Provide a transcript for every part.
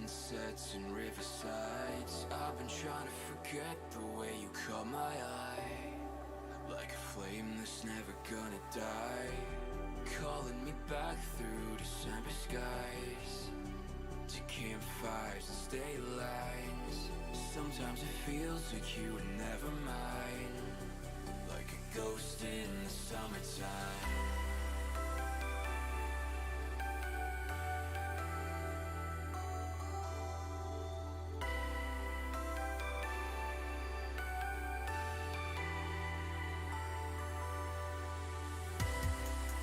sunsets and riversides. I've been trying to forget the way you caught my eye, like a flame that's never gonna die, calling me back through December skies, to campfires and state lines. Sometimes it feels like you were never mine, like a ghost in the summertime.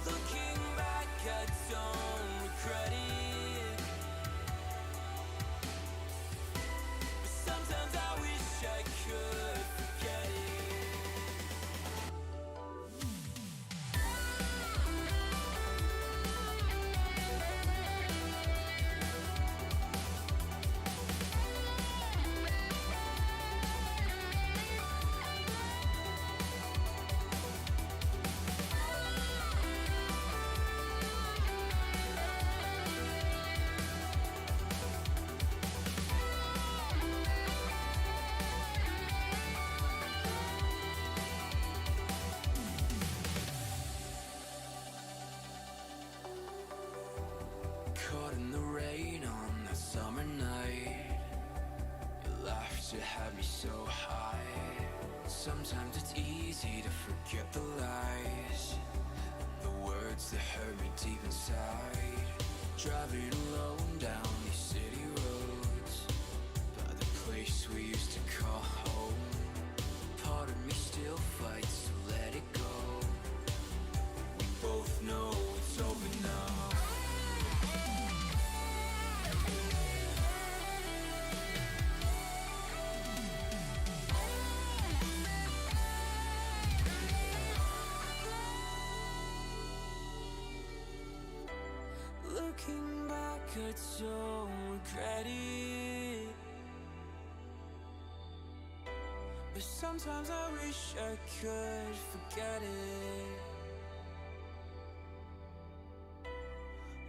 Looking back, I don't regret it, but sometimes I wish I could forget it. Caught in the rain on that summer night, your laughter had me so high. Sometimes it's easy to forget the lies, the words that hurt me deep inside. Driving alone down these city roads, by the place we used to call home. Part of me still fights to let it go. We both know it's over now. Looking back, I don't regret it, but sometimes I wish I could forget it.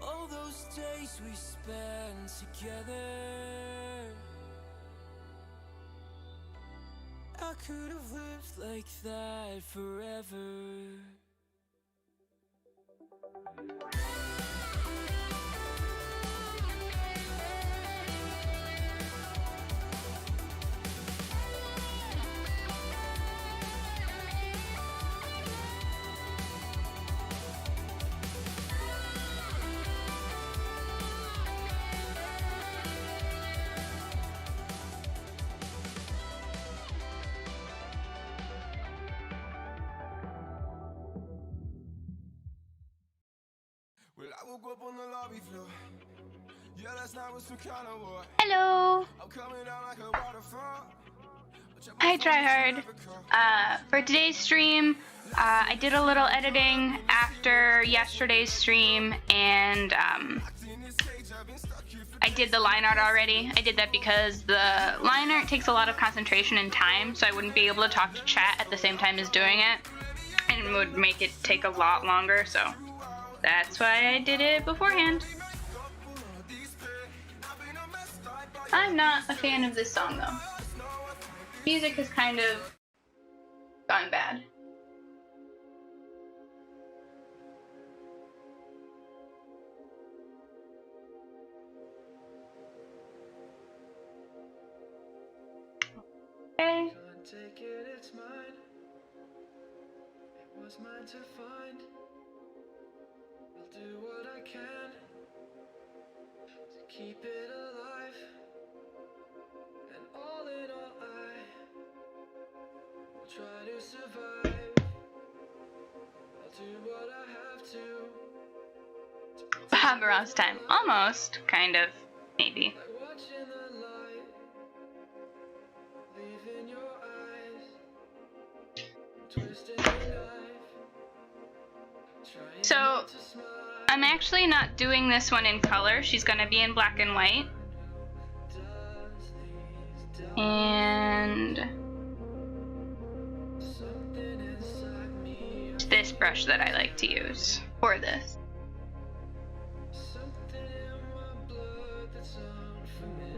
All those days we spent together, I could have lived like that forever. Well, I woke up on the lobby floor. Yeah, last night was some kind of war. Hello! I'm coming down like a waterfall. Hi Tryhard. For today's stream, I did a little editing after yesterday's stream, and I did the line art already. I did that because the line art takes a lot of concentration and time, so I wouldn't be able to talk to chat at the same time as doing it, and it would make it take a lot longer, so that's why I did it beforehand. I'm not a fan of this song though. Music has kind of gone bad. Okay. Can't take it, it's mine. It was mine to find. I'll do what I can to keep it alive. And all in all, I will try to survive. I'll do what I have to. Bob Ross time. Almost. Kind of. Maybe. Like watching the light leave in your eyes, twisting your knife, trying So, not to smile. I'm actually not doing this one in color. She's gonna be in black and white. And it's this brush that I like to use for this. Something in my blood that's unfamiliar.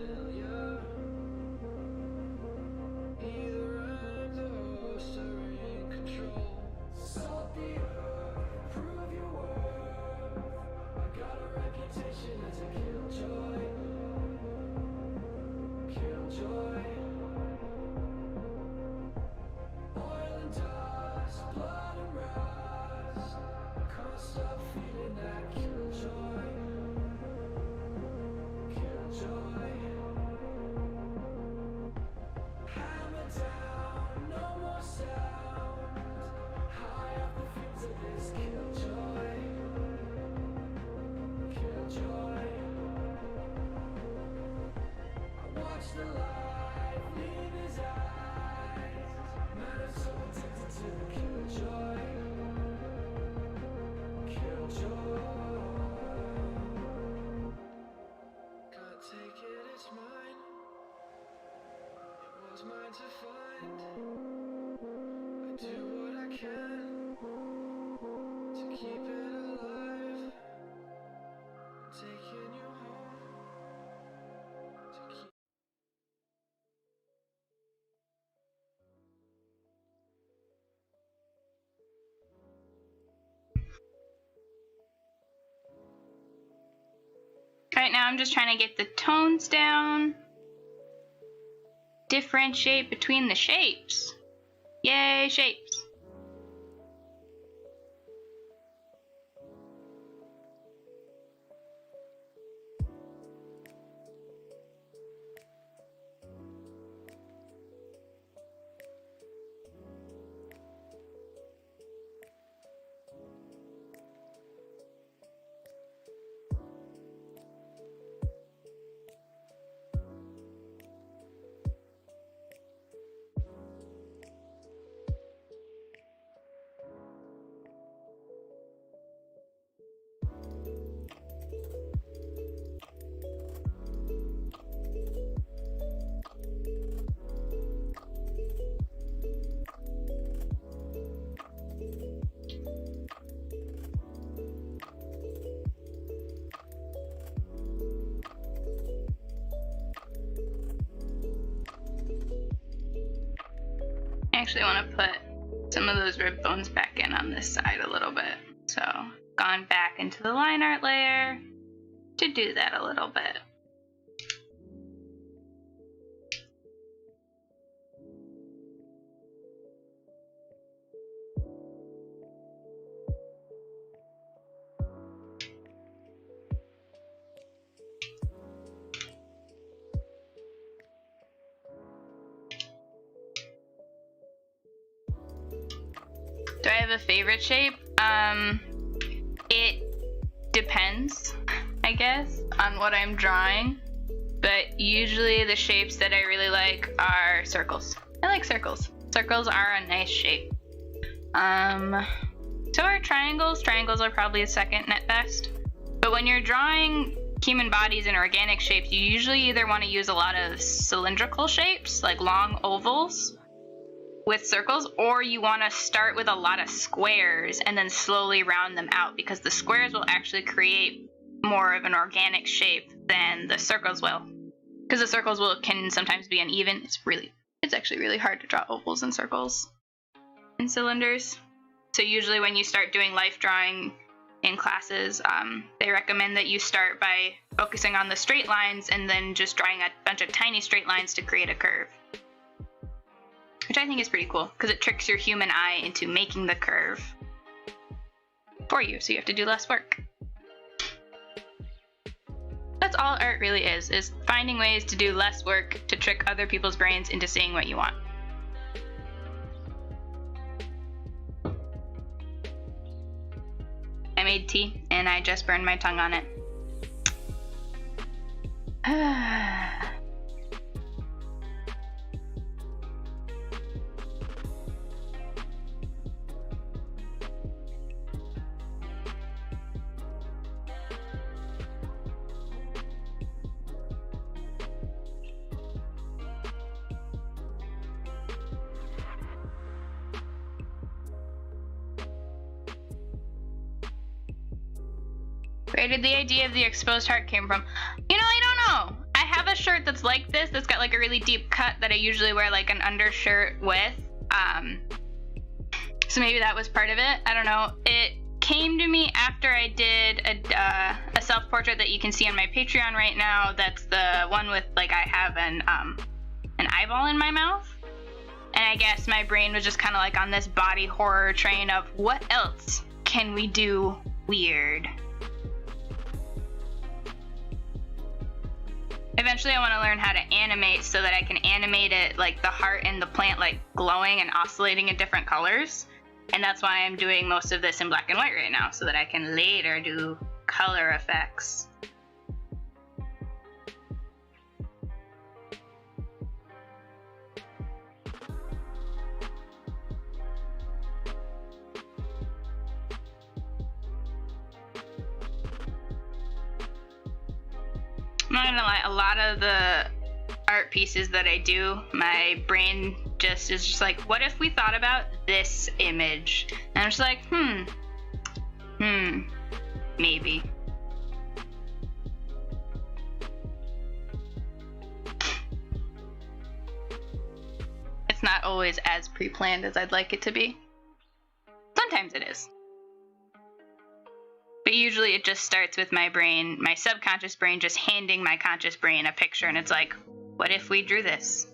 was mine to find. I do what I can to keep it alive. I'm taking you home to keep. Right now I'm just trying to get the tones down. Differentiate between the shapes. Yay, shapes. I actually want to put some of those rib bones back in on this side a little bit. So, gone back into the line art layer to do that a little bit. Do I have a favorite shape? It depends, I guess, on what I'm drawing. But usually the shapes that I really like are circles. I like circles. Circles are a nice shape. So are triangles. Triangles are probably a second at best. But when you're drawing human bodies and organic shapes, you usually either want to use a lot of cylindrical shapes, like long ovals, with circles, or you want to start with a lot of squares and then slowly round them out, because the squares will actually create more of an organic shape than the circles will. Because the circles can sometimes be uneven. It's actually really hard to draw ovals and circles and cylinders. So usually when you start doing life drawing in classes, they recommend that you start by focusing on the straight lines and then just drawing a bunch of tiny straight lines to create a curve. Which I think is pretty cool, because it tricks your human eye into making the curve for you, so you have to do less work. That's all art really is finding ways to do less work to trick other people's brains into seeing what you want. I made tea, and I just burned my tongue on it. Where did the idea of the exposed heart came from? You know, I don't know. I have a shirt that's like this, that's got like a really deep cut that I usually wear like an undershirt with. So maybe that was part of it. I don't know. It came to me after I did a self-portrait that you can see on my Patreon right now. That's the one with like I have an eyeball in my mouth. And I guess my brain was just kind of like on this body horror train of what else can we do weird? Eventually I want to learn how to animate so that I can animate it like the heart and the plant like glowing and oscillating in different colors. And that's why I'm doing most of this in black and white right now, so that I can later do color effects. I'm not gonna lie, a lot of the art pieces that I do, my brain just is just like, what if we thought about this image? And I'm just like, maybe. It's not always as pre-planned as I'd like it to be. Sometimes it is. But usually it just starts with my brain, my subconscious brain, just handing my conscious brain a picture, and it's like, what if we drew this?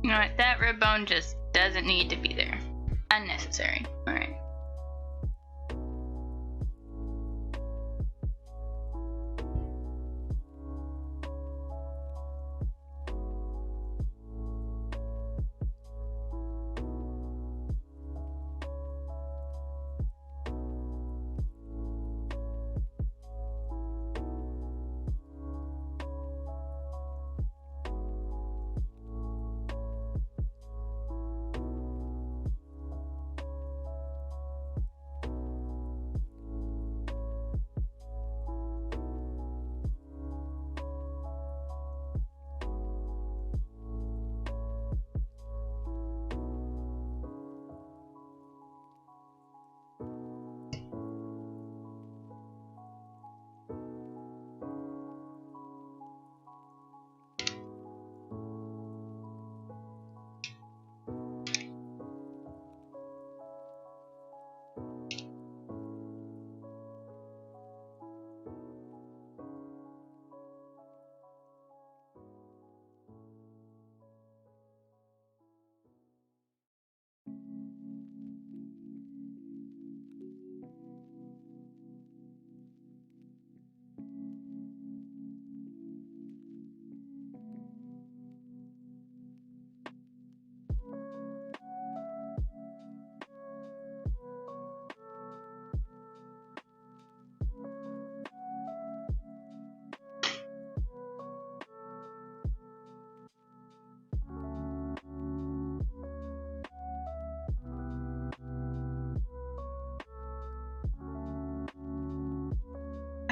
You know what? That rib bone just doesn't need to be there. Unnecessary. Alright.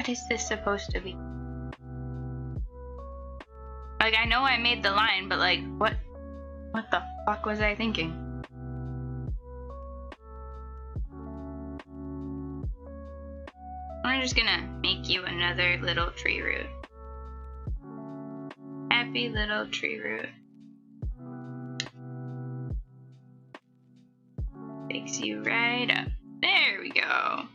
What is this supposed to be? Like, I know I made the line, but like, what the fuck was I thinking? We're just gonna make you another little tree root. Happy little tree root. Fix you right up. There we go.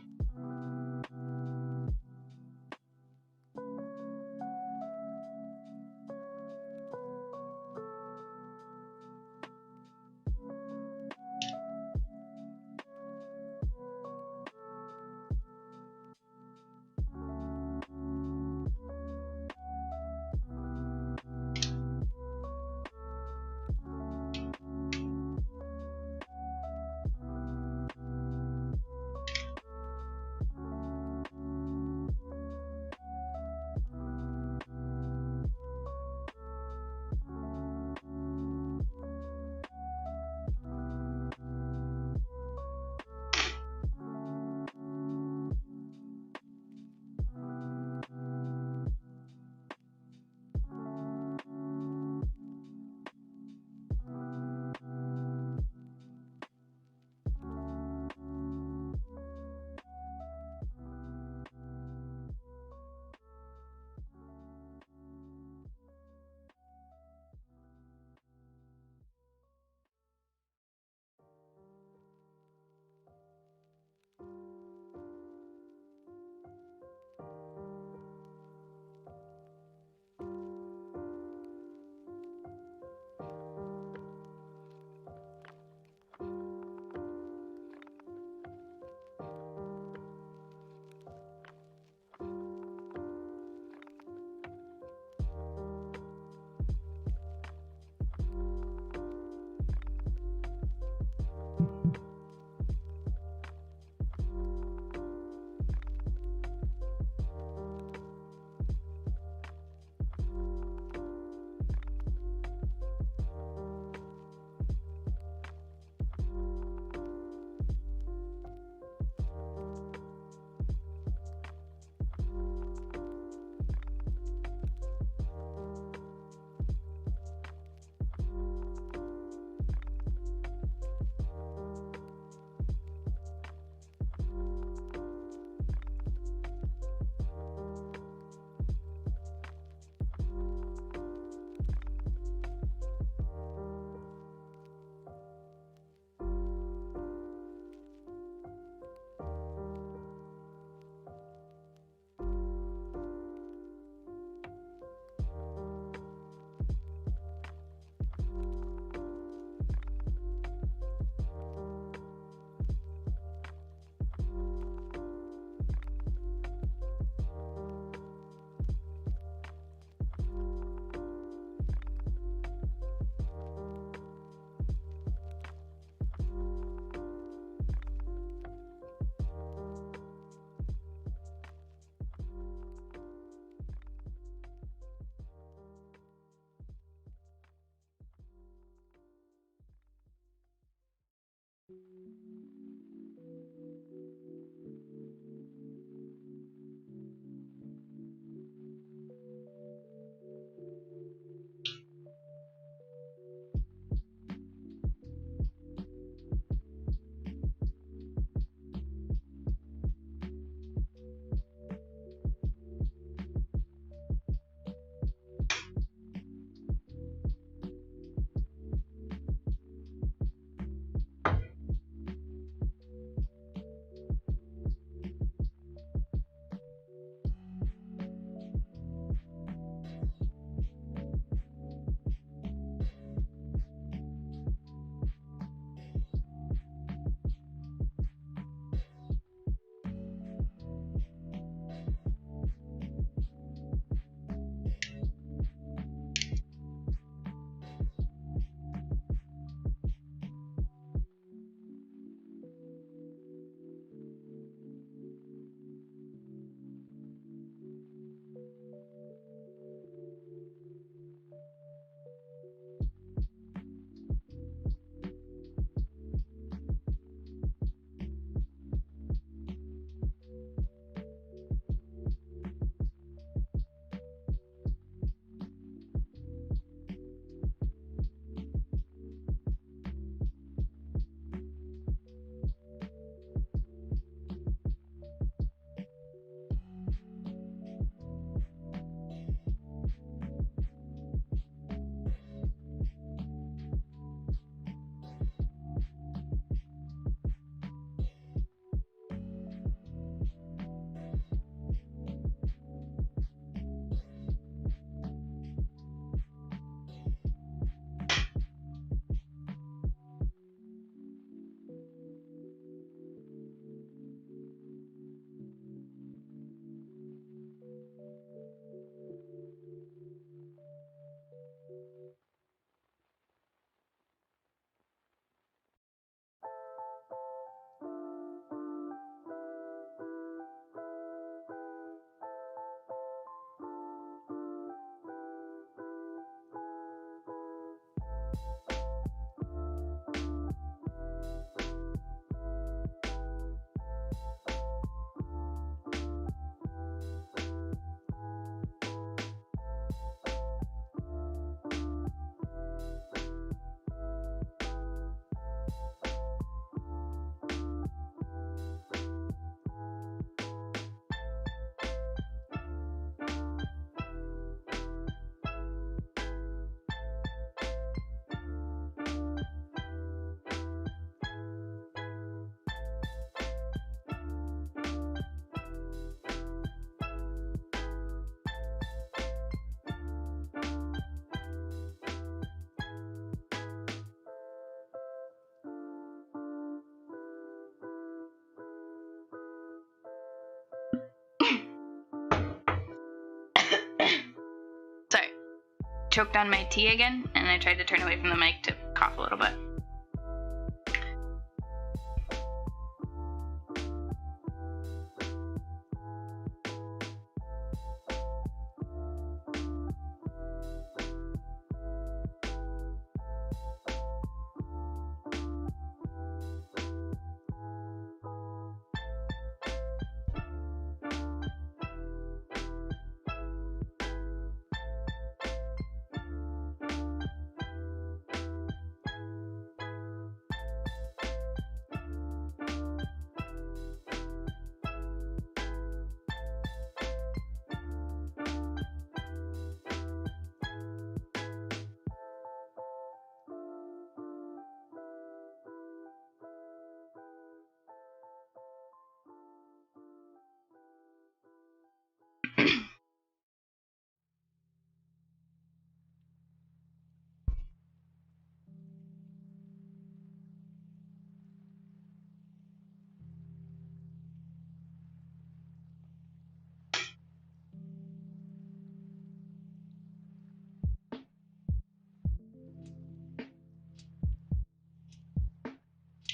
choked on my tea again, and I tried to turn away from the mic to cough a little bit.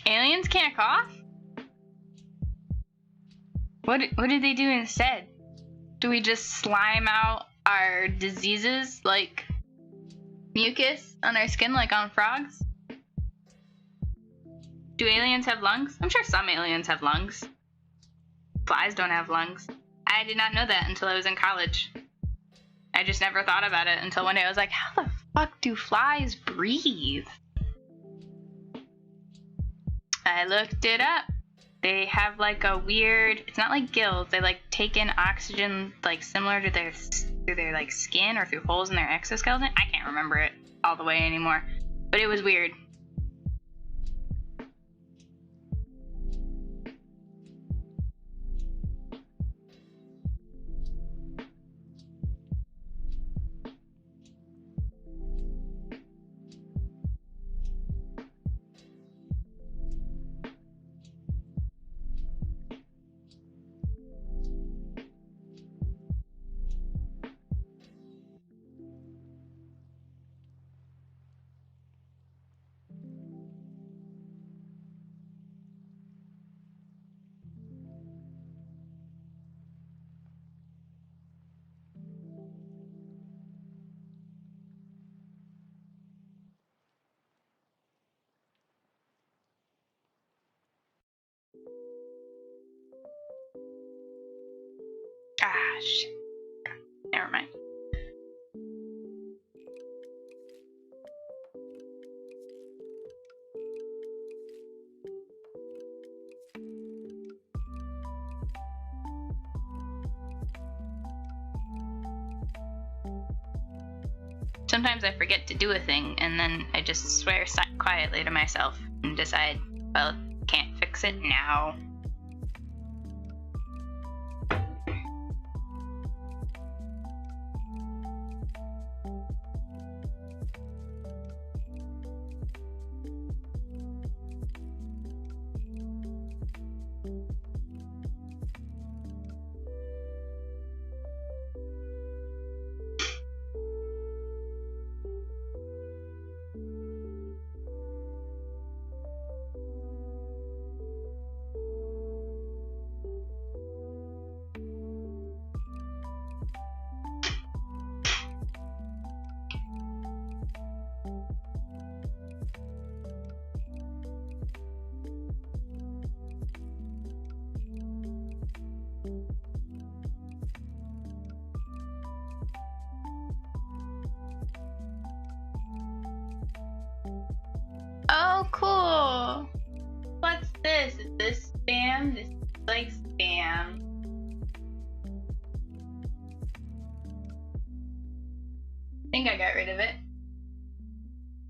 Aliens can't cough? What did they do instead? Do we just slime out our diseases like mucus on our skin like on frogs? Do aliens have lungs? I'm sure some aliens have lungs. Flies don't have lungs. I did not know that until I was in college. I just never thought about it until one day I was like, how the fuck do flies breathe? I looked it up. They have like a weird, it's not like gills, they like take in oxygen like similar to through their like skin or through holes in their exoskeleton. I can't remember it all the way anymore, but it was weird. Ah, shit. Never mind. Sometimes I forget to do a thing, and then I just swear quietly to myself and decide, well, can't fix it now. Oh, cool. What's this? Is this spam? This is like spam. I think I got rid of it.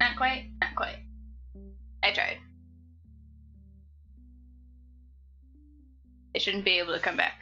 Not quite, not quite. I tried. It shouldn't be able to come back.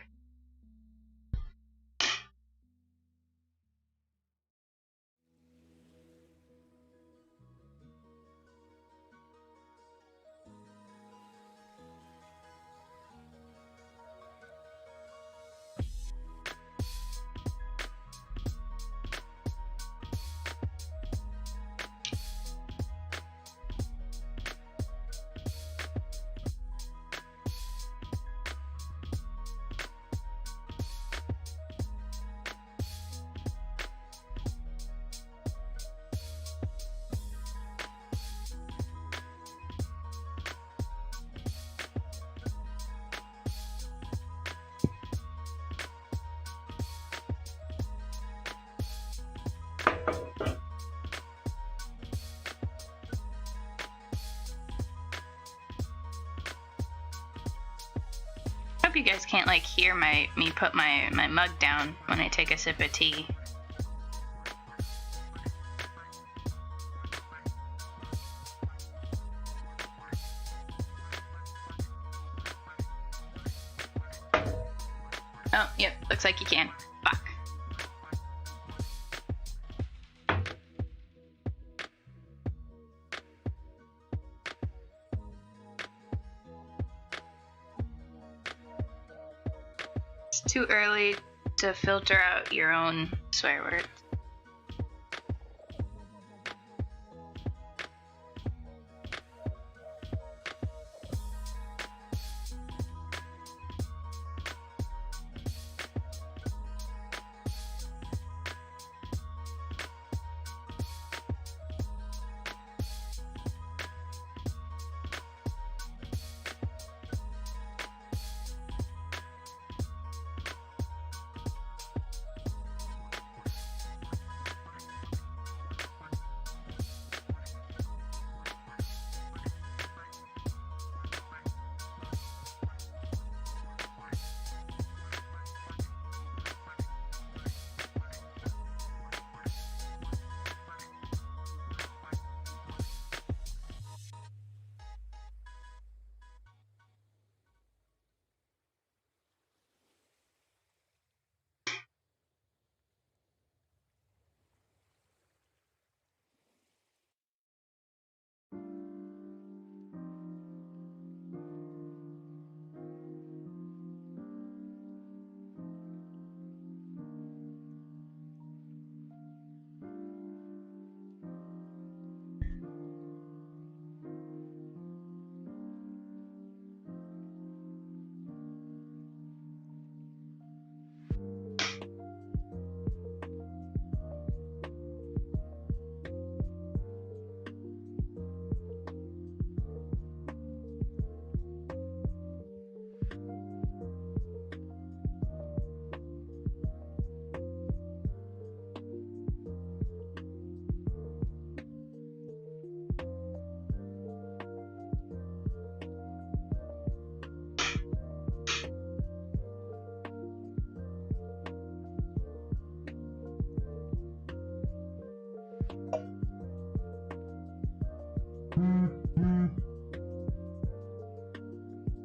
hope you guys can't like hear me put my mug down when I take a sip of tea. Oh, yep, looks like you can. Fuck. It's too early to filter out your own swear words.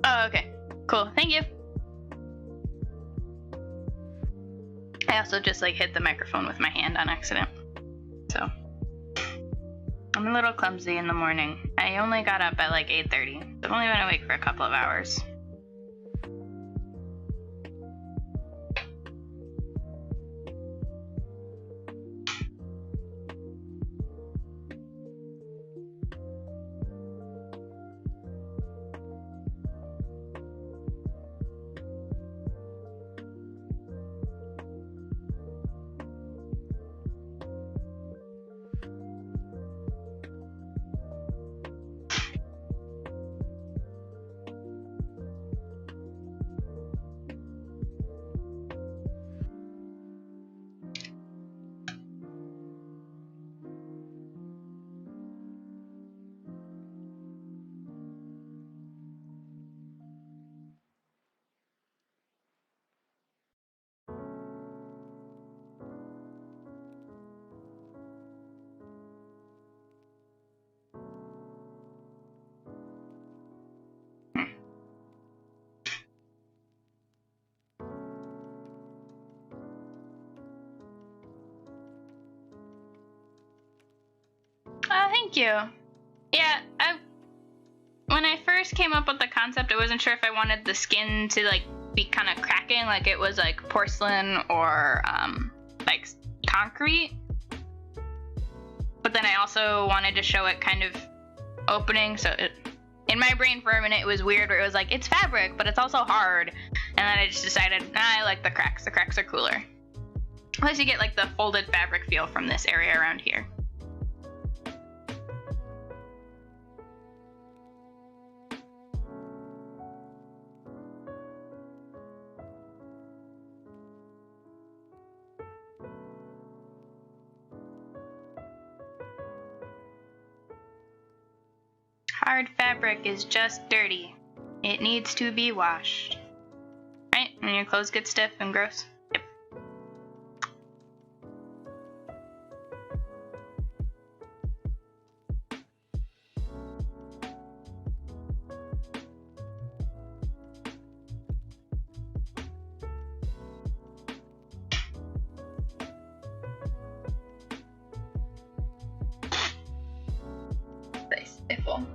Oh, okay. Cool. Thank you. I also just like hit the microphone with my hand on accident. So I'm a little clumsy in the morning. I only got up at like 8:30. I've only been awake for a couple of hours. Thank you. Yeah, when I first came up with the concept, I wasn't sure if I wanted the skin to like be kind of cracking, like it was like porcelain or like concrete. But then I also wanted to show it kind of opening, so in my brain for a minute it was weird where it was like it's fabric, but it's also hard. And then I just decided, nah, I like the cracks. The cracks are cooler. Plus you get like the folded fabric feel from this area around here. Hard fabric is just dirty. It needs to be washed. when your clothes get stiff and gross. Yep. Nice. Iffle.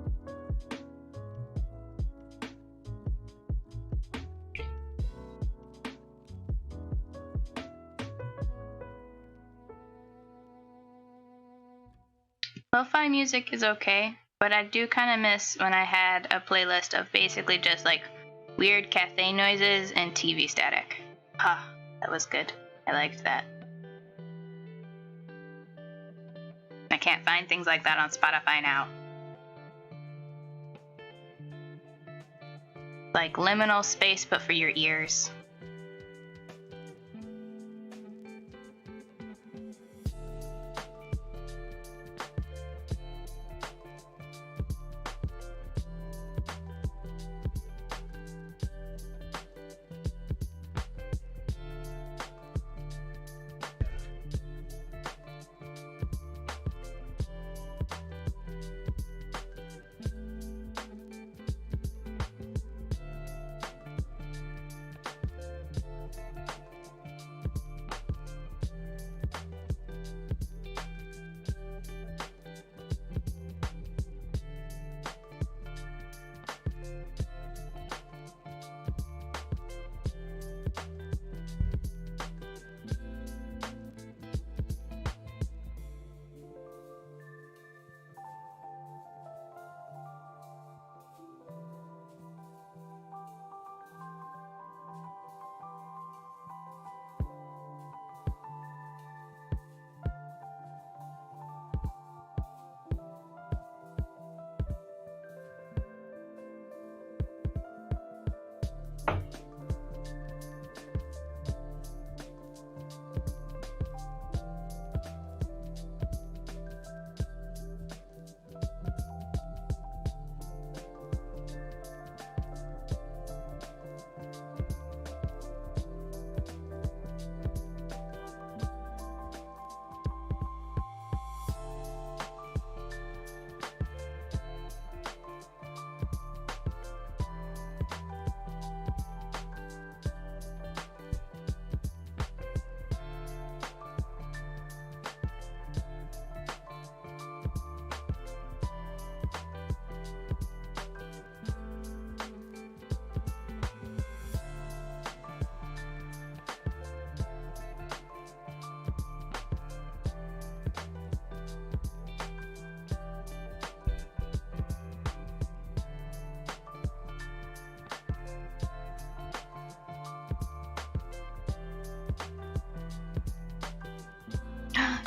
Lo-fi music is okay, but I do kind of miss when I had a playlist of basically just like weird cafe noises and TV static. Ah, that was good. I liked that. I can't find things like that on Spotify now. Like liminal space, but for your ears.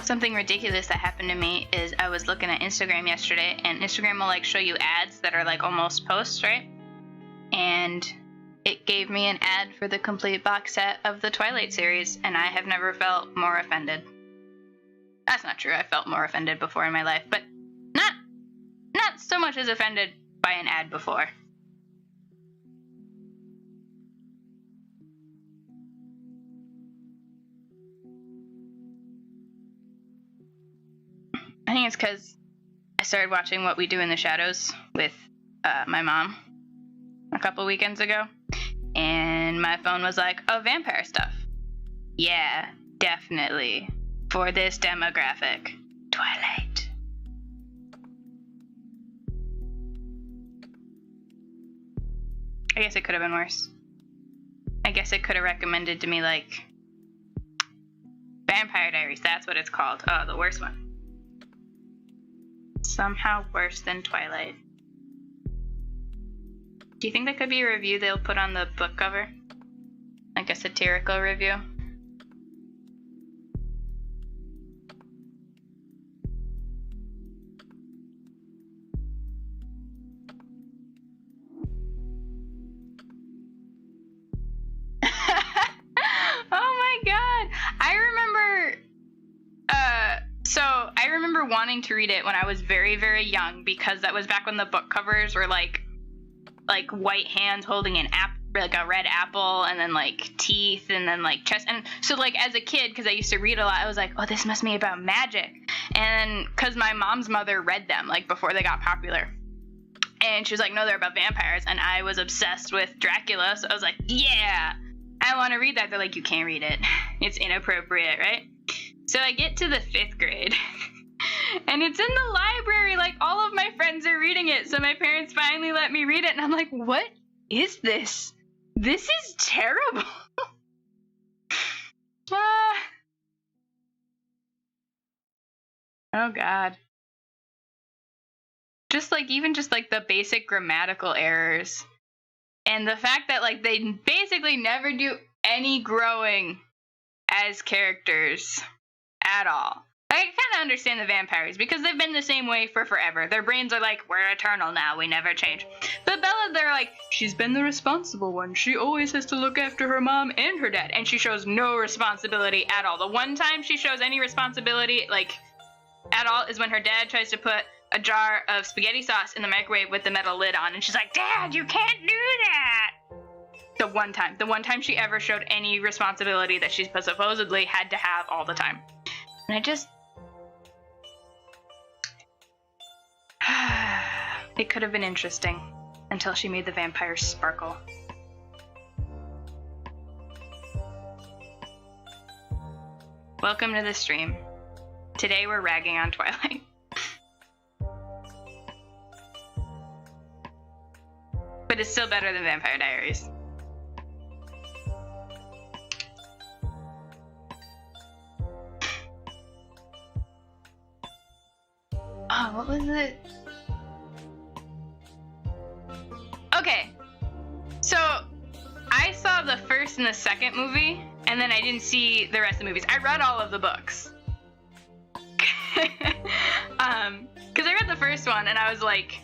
Something ridiculous that happened to me is I was looking at Instagram yesterday, and Instagram will like show you ads that are like almost posts, right? And it gave me an ad for the complete box set of the Twilight series, and I have never felt more offended. That's not true. I felt more offended before in my life, but not so much as offended by an ad before. I think it's because I started watching What We Do in the Shadows with my mom a couple weekends ago, and my phone was like, oh, vampire stuff. Yeah, definitely. For this demographic. Twilight. I guess it could have been worse. I guess it could have recommended to me, like, Vampire Diaries. That's what it's called. Oh, the worst one. Somehow worse than Twilight. Do you think that could be a review they'll put on the book cover? Like a satirical review? Oh my god! I remember wanting to read it when I was very, very young, because that was back when the book covers were like white hands holding an like a red apple and then like teeth and then like chest. And so like as a kid, because I used to read a lot, I was like, oh, this must be about magic. And because my mom's mother read them like before they got popular. And she was like, no, they're about vampires. And I was obsessed with Dracula. So I was like, yeah, I want to read that. They're like, you can't read it. It's inappropriate, right? So I get to the 5th grade. And it's in the library. Like, all of my friends are reading it. So my parents finally let me read it. And I'm like, what is this? This is terrible. Oh, God. Just like, even just like the basic grammatical errors. And the fact that like they basically never do any growing as characters at all. I kind of understand the vampires because they've been the same way for forever. Their brains are like, we're eternal now, we never change. But Bella, they're like, she's been the responsible one. She always has to look after her mom and her dad. And she shows no responsibility at all. The one time she shows any responsibility, like, at all is when her dad tries to put a jar of spaghetti sauce in the microwave with the metal lid on. And she's like, Dad, you can't do that. The one time she ever showed any responsibility that she supposedly had to have all the time. And I just... It could have been interesting until she made the vampires sparkle. Welcome to the stream. Today we're ragging on Twilight. But it's still better than Vampire Diaries. Oh, what was it? Okay, so I saw the first and the second movie, and then I didn't see the rest of the movies. I read all of the books. Because I read the first one, and I was like,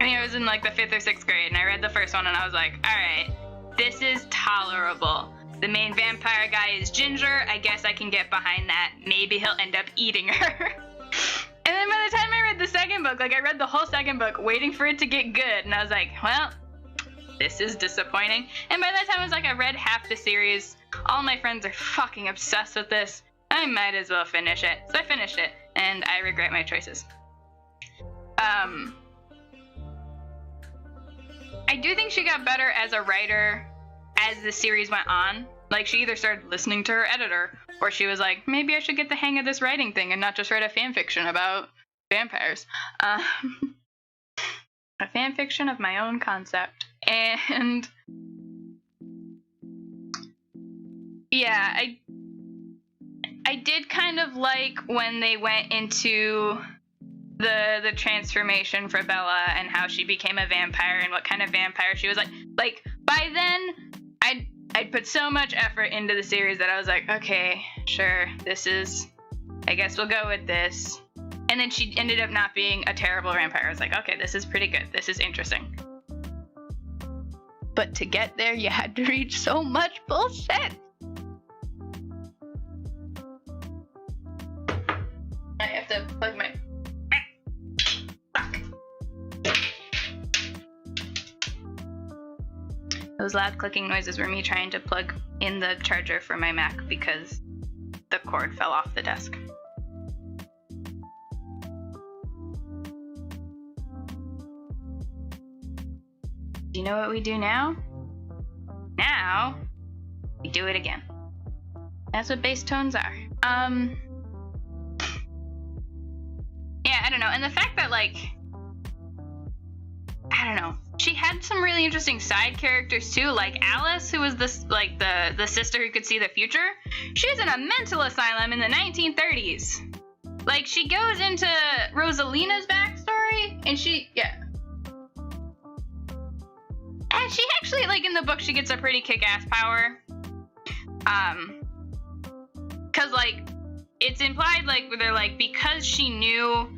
I think I was in like the 5th or 6th grade, and I read the first one, and I was like, alright, this is tolerable. The main vampire guy is Ginger. I guess I can get behind that. Maybe he'll end up eating her. And then by the time I read the second book, like I read the whole second book waiting for it to get good, and I was like, well, this is disappointing. And by that time I was like, I read half the series. All my friends are fucking obsessed with this. I might as well finish it. So I finished it, and I regret my choices. I do think she got better as a writer as the series went on. Like, she either started listening to her editor, or she was like, maybe I should get the hang of this writing thing and not just write a fan fiction about vampires. A fan fiction of my own concept. And yeah, I did kind of like when they went into the transformation for Bella and how she became a vampire and what kind of vampire she was like. Like, by then, I'd put so much effort into the series that I was like, okay, sure, this is, I guess we'll go with this. And then she ended up not being a terrible vampire. I was like, okay, this is pretty good. This is interesting. But to get there, you had to read so much bullshit. I have to plug my... Fuck. Those loud clicking noises were me trying to plug in the charger for my Mac because the cord fell off the desk. Do you know what we do now? Now, we do it again. That's what bass tones are. Yeah, I don't know. And the fact that, like, I don't know. She had some really interesting side characters too, like Alice, who was this like the sister who could see the future. She was in a mental asylum in the 1930s. Like, she goes into Rosalina's backstory, and she actually, like, in the book, she gets a pretty kick-ass power. Cause like it's implied, like, they're like, because she knew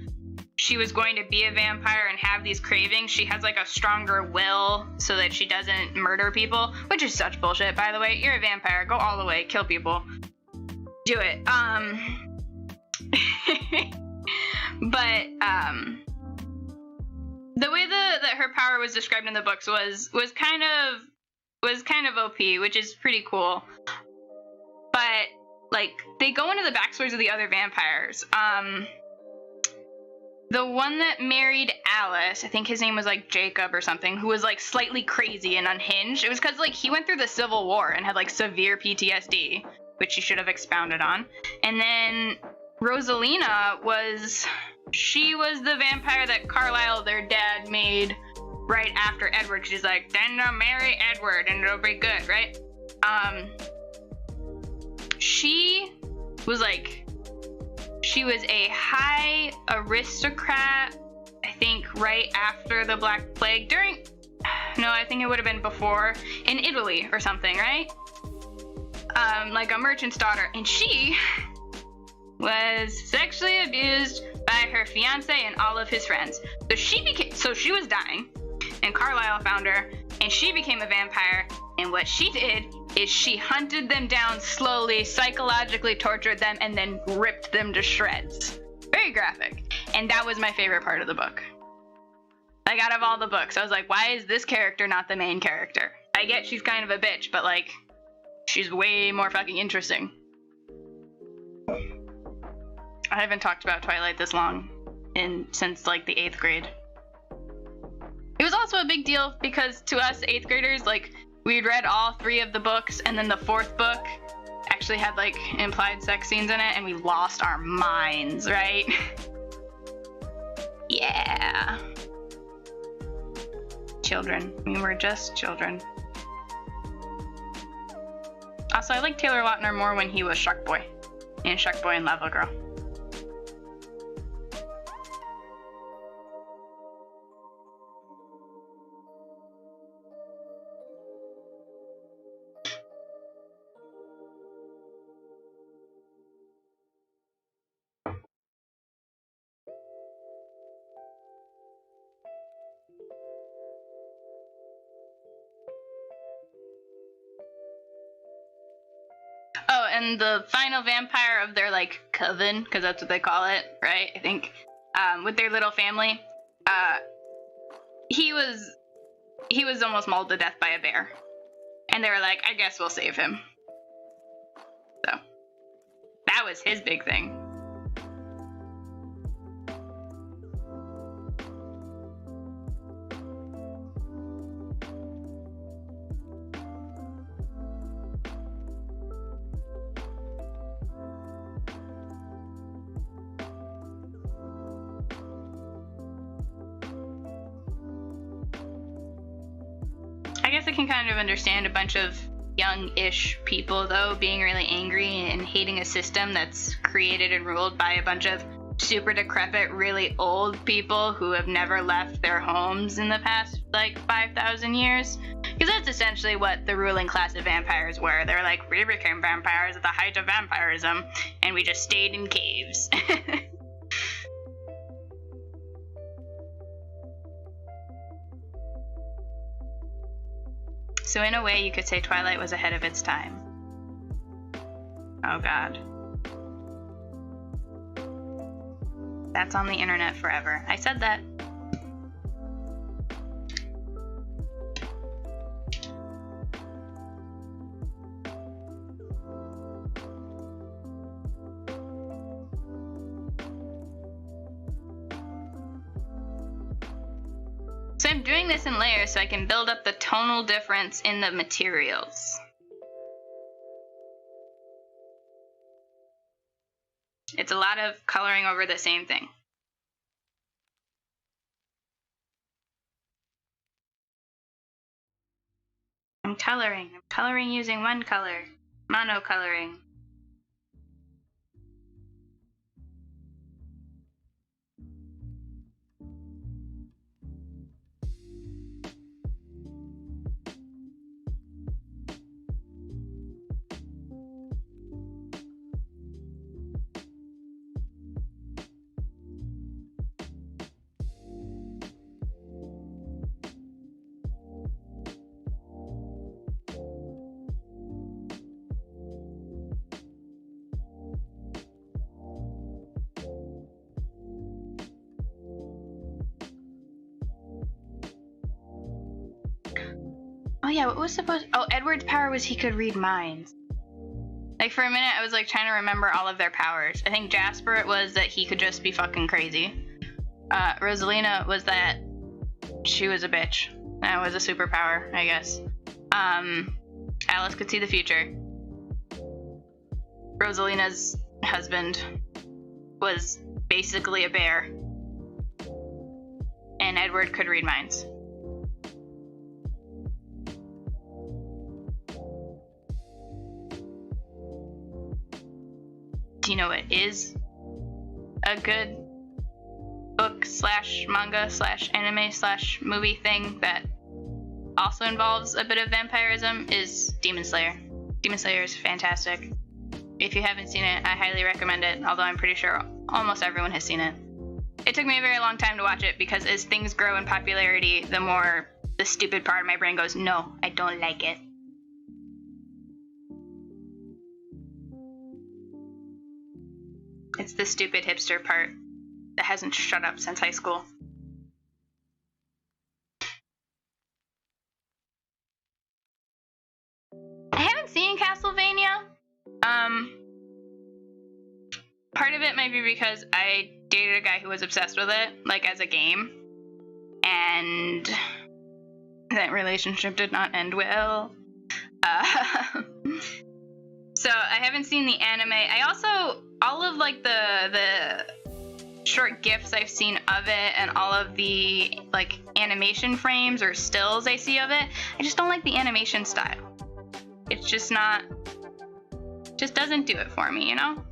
she was going to be a vampire and have these cravings, she has like a stronger will so that she doesn't murder people, which is such bullshit, by the way. You're a vampire, go all the way, kill people, do it. But the way that her power was described in the books was kind of was kind of OP, which is pretty cool. But like they go into the backstories of the other vampires. The one that married Alice, I think his name was like Jacob or something, who was like slightly crazy and unhinged. It was because like he went through the Civil War and had like severe PTSD, which he should have expounded on. And then Rosalina she was the vampire that Carlisle, their dad, made right after Edward. She's like, then I'll marry Edward and it'll be good, right? She was a high aristocrat, I think right after the Black Plague, I think it would have been before, in Italy or something, right? Like a merchant's daughter, and she was sexually abused by her fiance and all of his friends. So she was dying, and Carlisle found her, and she became a vampire, and what she did is she hunted them down slowly, psychologically tortured them, and then ripped them to shreds. Very graphic. And that was my favorite part of the book. Like, out of all the books, I was like, why is this character not the main character? I get she's kind of a bitch, but like, she's way more fucking interesting. I haven't talked about Twilight this long since like the 8th grade. It was also a big deal because to us 8th graders, like, we'd read all 3 of the books, and then the 4th book actually had like implied sex scenes in it, and we lost our minds, right? Yeah. Children. We were just children. Also, I like Taylor Lautner more when he was Shark Boy in Shark Boy and Lava Girl. Oh, and the final vampire of their, like, coven, because that's what they call it, right? I think, with their little family, he was almost mauled to death by a bear. And they were like, I guess we'll save him. So, that was his big thing. I guess I can kind of understand a bunch of young-ish people, though, being really angry and hating a system that's created and ruled by a bunch of super decrepit, really old people who have never left their homes in the past, like, 5,000 years. Because that's essentially what the ruling class of vampires were. They were like, we became vampires at the height of vampirism, and we just stayed in caves. So in a way, you could say Twilight was ahead of its time. Oh god. That's on the internet forever. I said that. So I'm doing this in layers so I can build up the tonal difference in the materials. It's a lot of coloring over the same thing. I'm coloring using one color, monocoloring. yeah, what was supposed... Oh, Edward's power was he could read minds. Like, for a minute, I was, like, trying to remember all of their powers. I think Jasper was that he could just be fucking crazy. Rosalina was that she was a bitch. That was a superpower, I guess. Alice could see the future. Rosalina's husband was basically a bear. And Edward could read minds. Do you know what is a good book / manga / anime / movie thing that also involves a bit of vampirism? Is Demon Slayer. Demon Slayer is fantastic. If you haven't seen it, I highly recommend it, although I'm pretty sure almost everyone has seen it. It took me a very long time to watch it because as things grow in popularity, the more the stupid part of my brain goes, no, I don't like it. It's the stupid hipster part that hasn't shut up since high school. I haven't seen Castlevania. Part of it might be because I dated a guy who was obsessed with it, like as a game, and that relationship did not end well. So I haven't seen the anime. I also, all of like the short GIFs I've seen of it and all of the like animation frames or stills I see of it, I just don't like the animation style. It's just not, just doesn't do it for me, you know?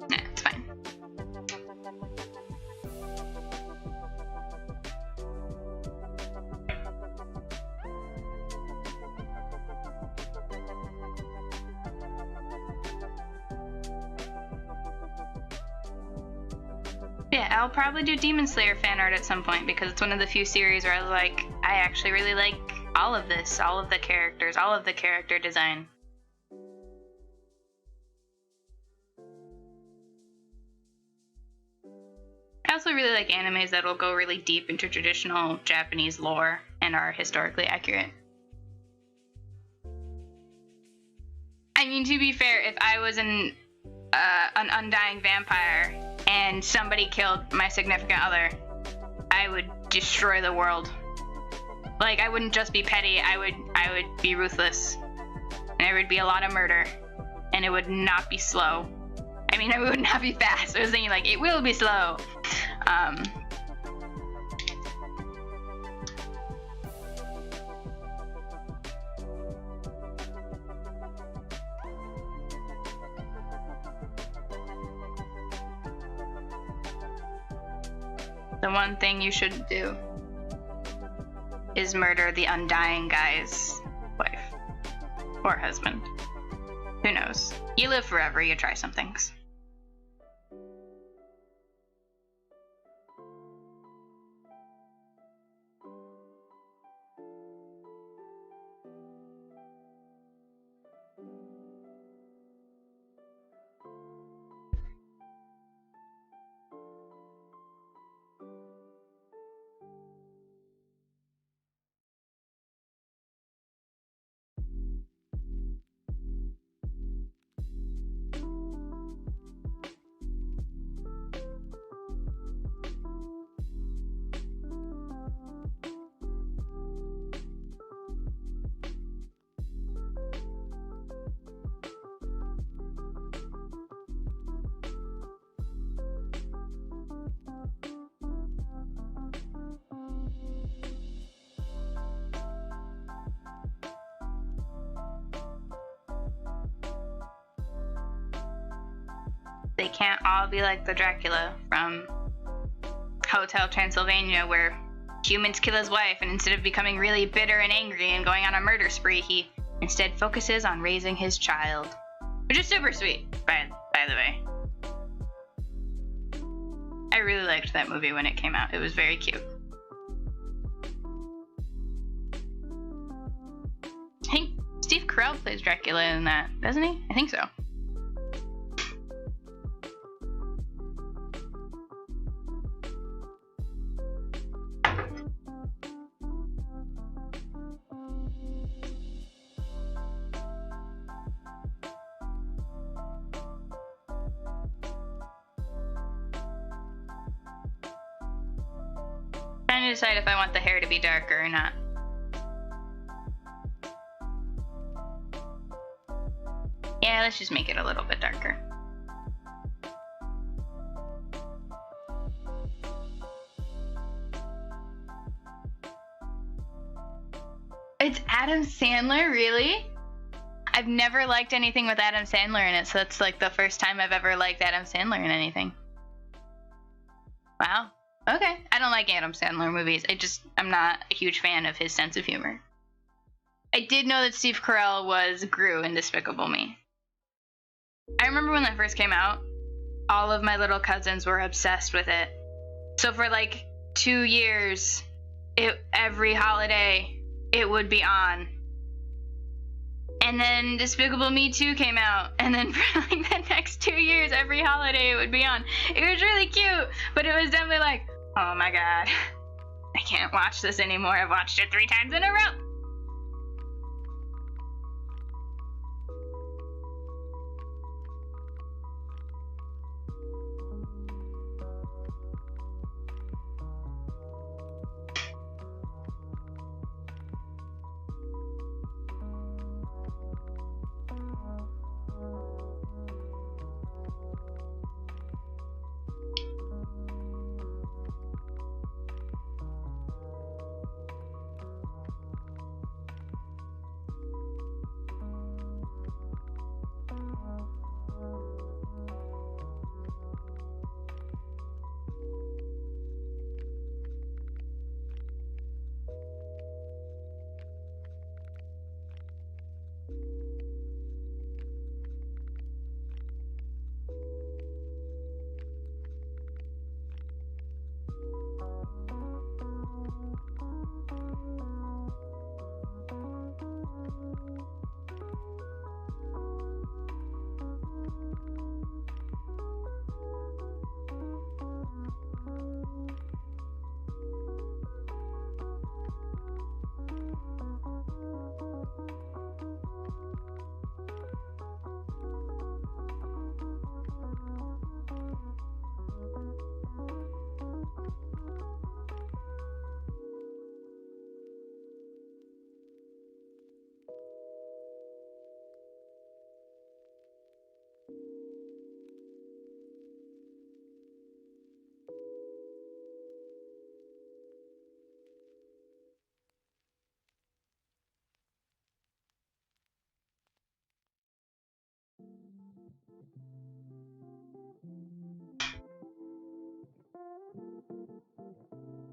Nah, it's fine. Yeah, I'll probably do Demon Slayer fan art at some point because it's one of the few series where I was like, I actually really like all of this, all of the characters, all of the character design. I also really like animes that will go really deep into traditional Japanese lore and are historically accurate. I mean, to be fair, if I was an undying vampire and somebody killed my significant other, I would destroy the world. Like, I wouldn't just be petty, I would be ruthless. And there would be a lot of murder. And it would not be slow. I mean, it would not be fast. I was thinking, like, it will be slow. The one thing you shouldn't do is murder the undying guy's wife or husband. Who knows? You live forever, you try some things. They can't all be like the Dracula from Hotel Transylvania, where humans kill his wife, and instead of becoming really bitter and angry and going on a murder spree, he instead focuses on raising his child. Which is super sweet, by the way. I really liked that movie when it came out. It was very cute. I think Steve Carell plays Dracula in that, doesn't he? I think so. trying to decide if I want the hair to be darker or not. Yeah, let's just make it a little bit darker. It's Adam Sandler, really? I've never liked anything with Adam Sandler in it, so that's like the first time I've ever liked Adam Sandler in anything. Wow. Okay. I don't like Adam Sandler movies. I'm not a huge fan of his sense of humor. I did know that Steve Carell was Gru in Despicable Me. I remember when that first came out, all of my little cousins were obsessed with it. So for like 2 years, every holiday, it would be on. And then Despicable Me 2 came out, and then for like the next 2 years, every holiday it would be on. It was really cute, but it was definitely like, oh my god, I can't watch this anymore. I've watched it 3 times in a row.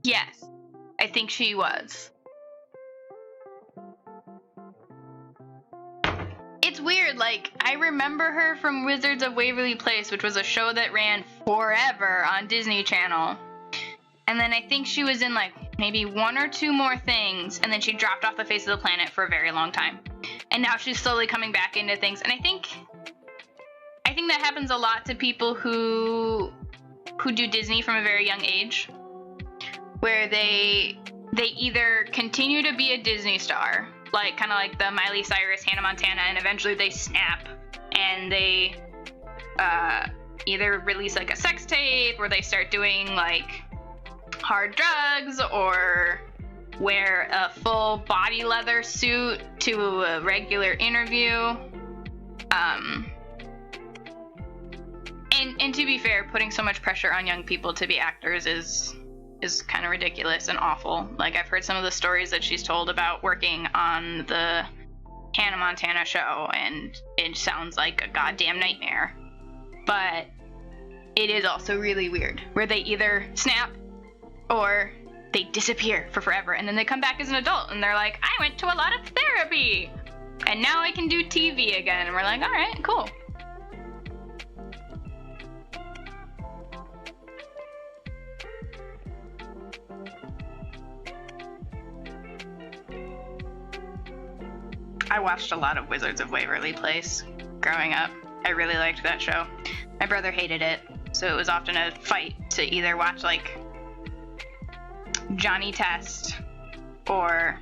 Yes, I think she was. It's weird, like, I remember her from Wizards of Waverly Place, which was a show that ran forever on Disney Channel. And then I think she was in, like, maybe 1 or 2 more things, and then she dropped off the face of the planet for a very long time. And now she's slowly coming back into things. And I think that happens a lot to people who do Disney from a very young age, where they either continue to be a Disney star, like kind of like the Miley Cyrus, Hannah Montana, and eventually they snap and they either release like a sex tape, or they start doing like hard drugs, or wear a full body leather suit to a regular interview. And to be fair, putting so much pressure on young people to be actors is kind of ridiculous and awful. Like, I've heard some of the stories that she's told about working on the Hannah Montana show, and it sounds like a goddamn nightmare. But it is also really weird, where they either snap or they disappear for forever, and then they come back as an adult and they're like, I went to a lot of therapy and now I can do TV again. And we're like, all right, cool. I watched a lot of Wizards of Waverly Place growing up. I really liked that show. My brother hated it, so it was often a fight to either watch like Johnny Test or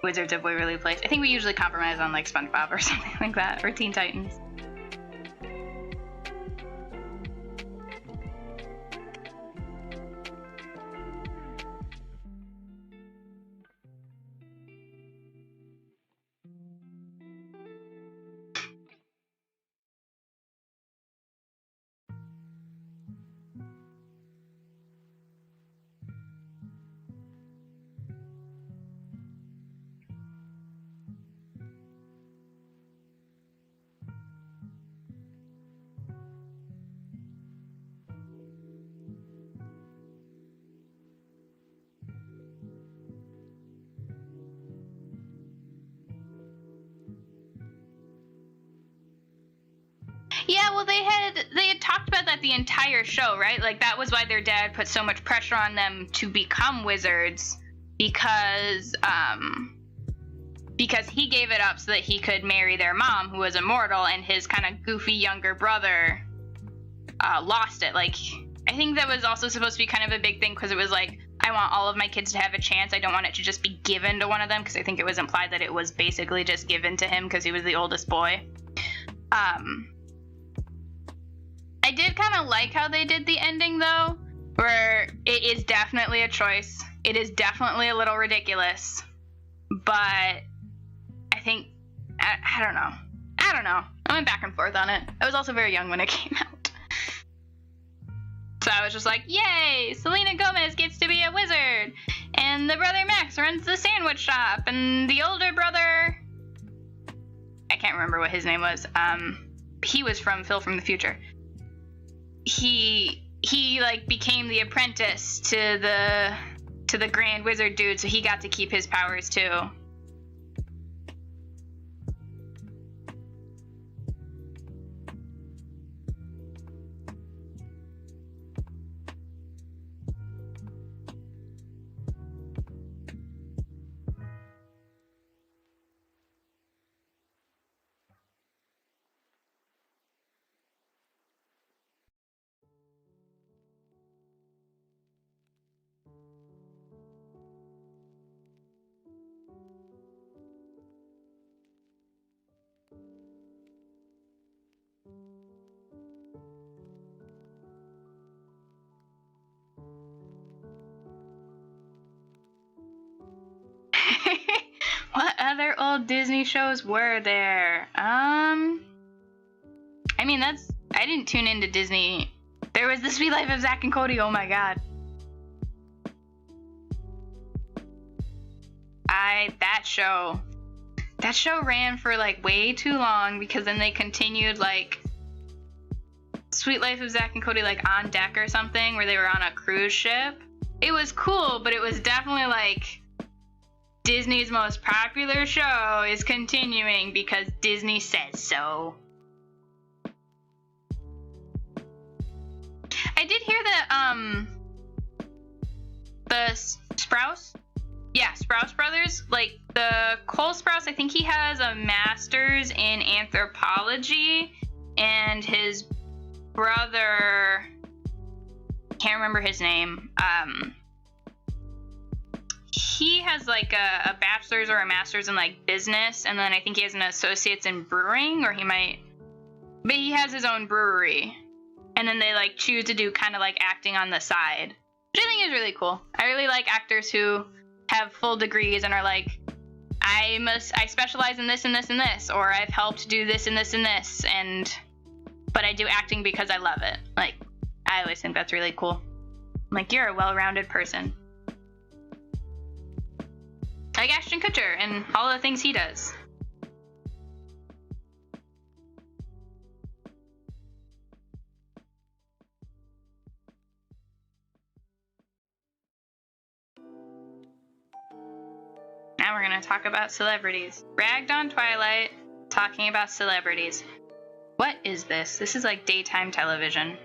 Wizards of Waverly Place. I think we usually compromise on like SpongeBob or something like that, or Teen Titans. well, they had talked about that the entire show, right? Like, that was why their dad put so much pressure on them to become wizards, because he gave it up so that he could marry their mom, who was immortal, and his kind of goofy younger brother lost it. Like, I think that was also supposed to be kind of a big thing, because it was like, I want all of my kids to have a chance. I don't want it to just be given to one of them, because I think it was implied that it was basically just given to him because he was the oldest boy. I did kind of like how they did the ending, though, where it is definitely a choice. It is definitely a little ridiculous, but I think, I don't know. I went back and forth on it. I was also very young when it came out. So I was just like, yay, Selena Gomez gets to be a wizard, and the brother Max runs the sandwich shop, and the older brother, I can't remember what his name was. He was from Phil from the Future. He like became the apprentice to the Grand Wizard dude, so he got to keep his powers too. What other old Disney shows were there? I mean, I didn't tune into Disney. There was The Sweet Life of Zack and Cody, oh my god. That show ran for like way too long, because then they continued like Sweet Life of Zack and Cody like on deck or something, where they were on a cruise ship. It was cool, but it was definitely like Disney's most popular show is continuing because Disney says so. I did hear that the Sprouse brothers, like the Cole Sprouse, I think he has a master's in anthropology, and his brother, can't remember his name, he has like a bachelor's or a master's in like business, and then I think he has an associate's in brewing, but he has his own brewery, and then they like choose to do kind of like acting on the side, which I think is really cool. I really like actors who have full degrees and are like, I specialize in this and this and this, or I've helped do this and this and this, but I do acting because I love it. Like, I always think that's really cool. Like, you're a well-rounded person. Like Ashton Kutcher and all the things he does. Now we're going to talk about celebrities. Ragged on Twilight, talking about celebrities. What is this? This is like daytime television.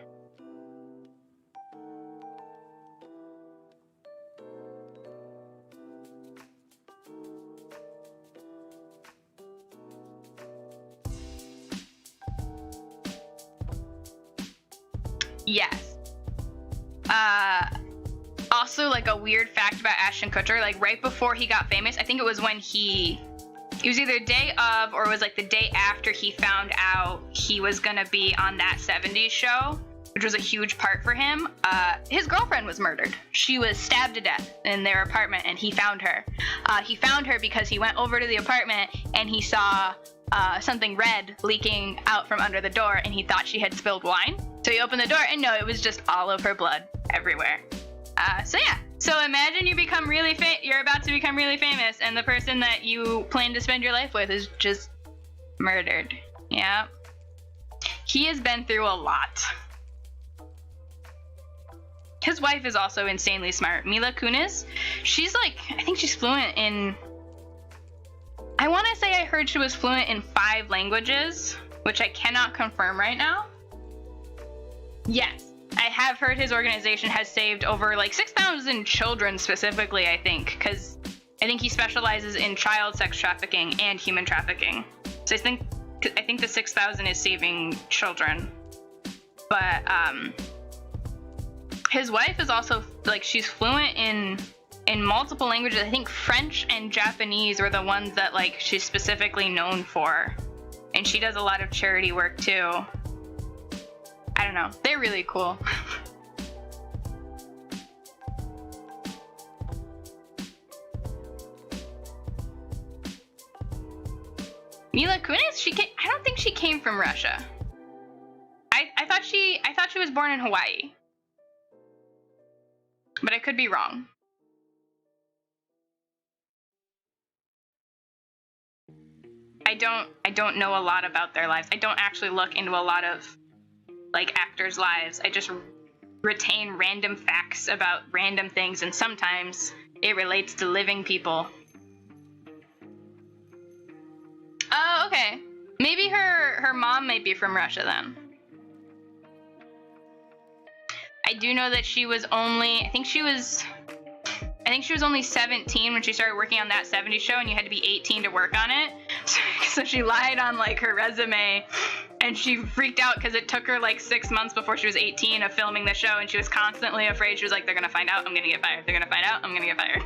Yes. Also, like a weird fact about Ashton Kutcher, like right before he got famous, I think it was when it was either day of or it was like the day after he found out he was gonna be on that 70s show, which was a huge part for him. His girlfriend was murdered. She was stabbed to death in their apartment, and he found her. He found her because he went over to the apartment and he saw something red leaking out from under the door, and he thought she had spilled wine. So he opened the door, and no, it was just all of her blood everywhere. So yeah. So imagine you're about to become really famous, and the person that you plan to spend your life with is just murdered. Yeah. He has been through a lot. His wife is also insanely smart. Mila Kunis. She's like, I think she's fluent in, I want to say I heard she was fluent in 5 languages, which I cannot confirm right now. Yes. I have heard his organization has saved over like 6,000 children specifically, I think, because I think he specializes in child sex trafficking and human trafficking. So I think the 6,000 is saving children. But his wife is also like, she's fluent in multiple languages. I think French and Japanese were the ones that like she's specifically known for. And she does a lot of charity work too. I don't know. They're really cool. Mila Kunis? I don't think she came from Russia. I thought she was born in Hawaii. But I could be wrong. I don't know a lot about their lives. I don't actually look into a lot of like actors' lives. I just retain random facts about random things, and sometimes it relates to living people. Oh, okay. Maybe her mom might be from Russia then. I do know that she was only, I think she was only 17 when she started working on that 70s show, and you had to be 18 to work on it. So she lied on like her resume, and she freaked out because it took her like 6 months before she was 18 of filming the show, and she was constantly afraid. She was like, they're gonna find out, I'm gonna get fired. They're gonna find out, I'm gonna get fired.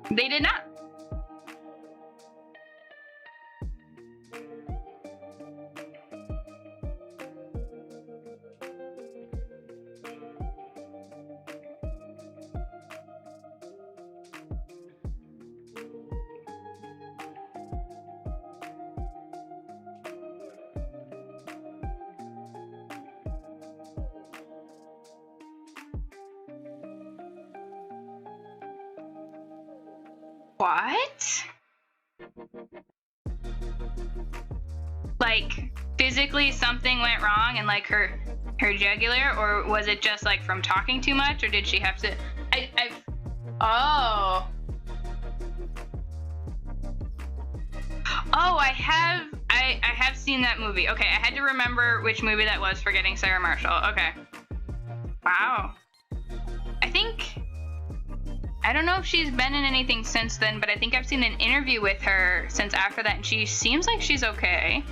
They did not. What? Like, physically something went wrong and like her jugular, or was it just like from talking too much, or did she have to Oh, I have seen that movie. Okay, I had to remember which movie that was, Forgetting Sarah Marshall. Okay. Wow. I don't know if she's been in anything since then, but I think I've seen an interview with her since after that, and she seems like she's okay.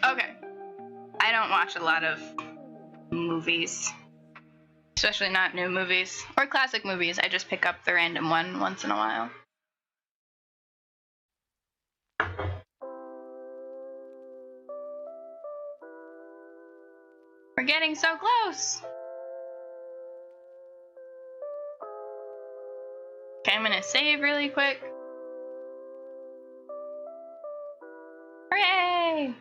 Okay. I don't watch a lot of movies, especially not new movies or classic movies. I just pick up the random one once in a while. We're getting so close. Okay, I'm gonna save really quick. Hooray!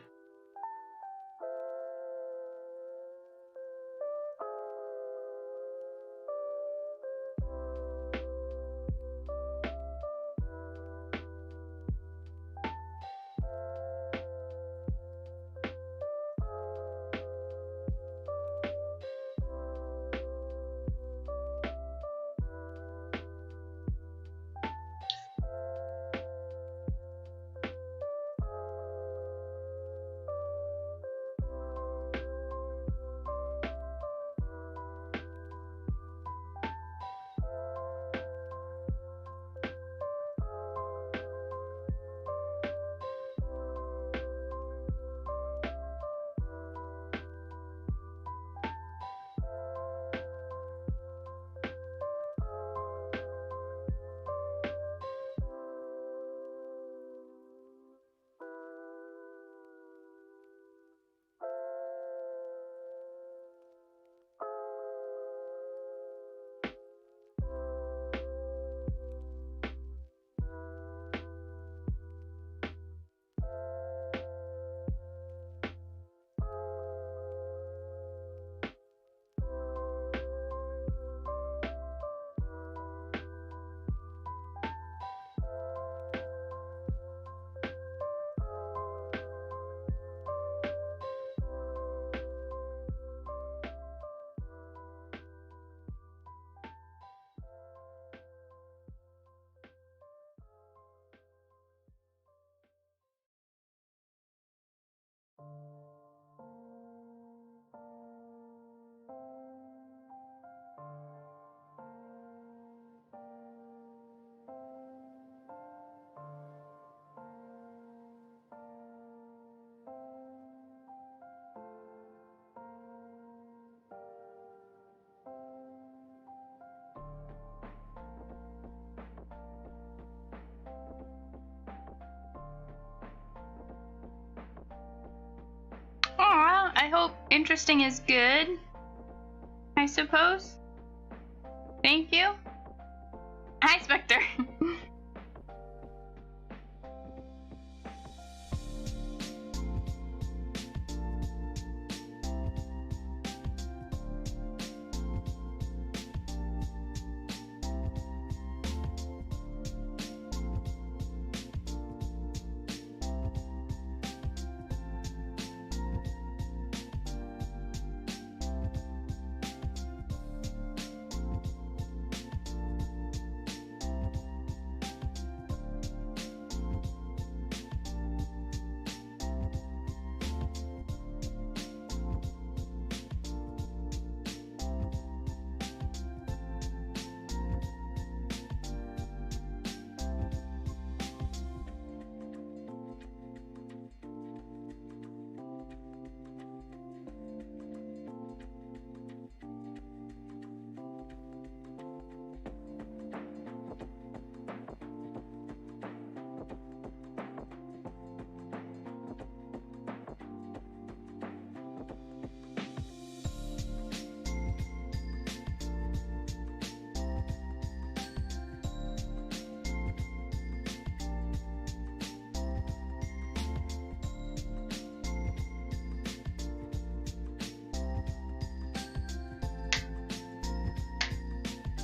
I hope interesting is good, I suppose. Thank you. Hi, Spectre.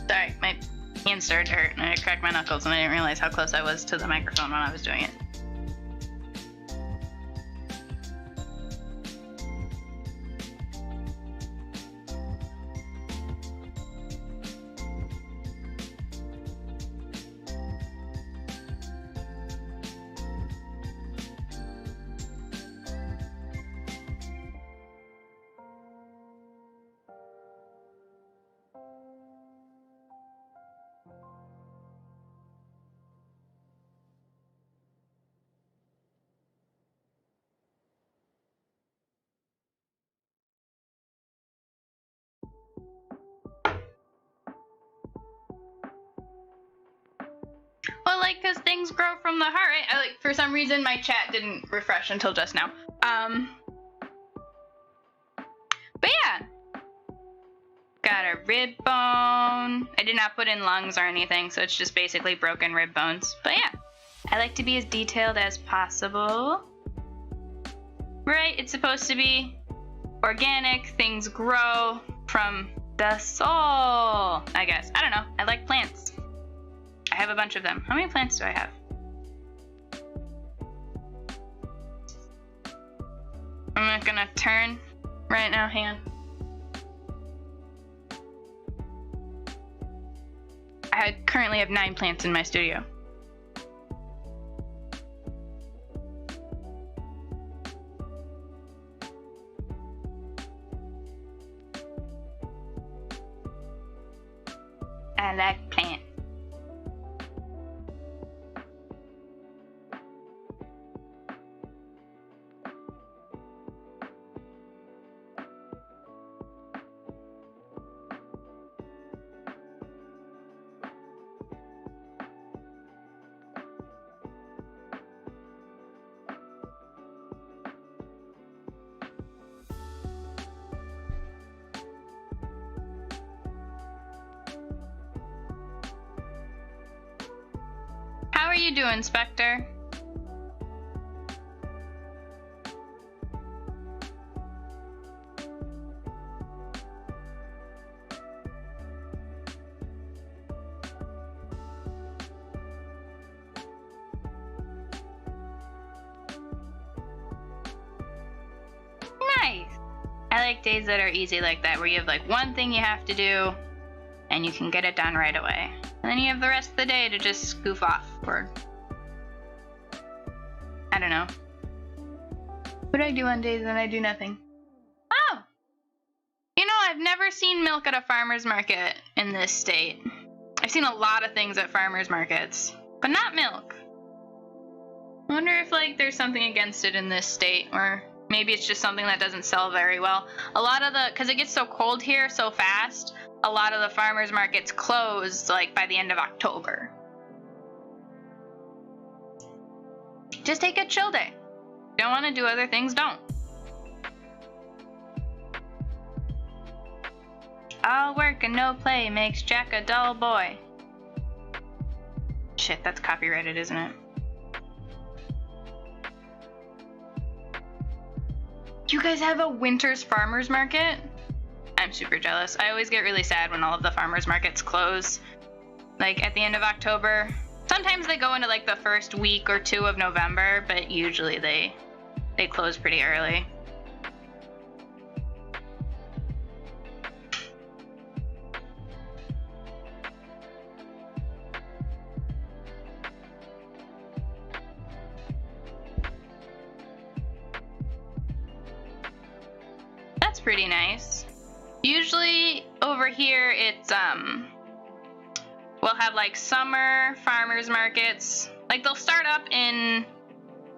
Sorry, my hand started to hurt and I cracked my knuckles and I didn't realize how close I was to the microphone when I was doing it. Well, like, because things grow from the heart, right? For some reason, my chat didn't refresh until just now. But yeah. Got a rib bone. I did not put in lungs or anything, so it's just basically broken rib bones. But yeah, I like to be as detailed as possible. Right? It's supposed to be organic. Things grow from the soul, I guess. I don't know. I like plants. I have a bunch of them. How many plants do I have? I'm not gonna turn right now. Hang on. I currently have 9 plants in my studio. I like plants. How are you doing, Spectre? Nice. I like days that are easy like that, where you have like one thing you have to do and you can get it done right away. And then you have the rest of the day to just goof off, or I don't know. What do I do on days when I do nothing? Oh! You know, I've never seen milk at a farmer's market in this state. I've seen a lot of things at farmer's markets, but not milk. I wonder if like there's something against it in this state, or maybe it's just something that doesn't sell very well. A lot of because it gets so cold here so fast, a lot of the farmers markets close like by the end of October. Just take a chill day. Don't want to do other things, don't. All work and no play makes Jack a dull boy. Shit, that's copyrighted, isn't it? You guys have a winter's farmer's market? I'm super jealous. I always get really sad when all of the farmer's markets close, like at the end of October. Sometimes they go into like the first week or two of November, but usually they close pretty early. That's pretty nice. Usually over here it's we'll have like summer farmers markets. Like they'll start up in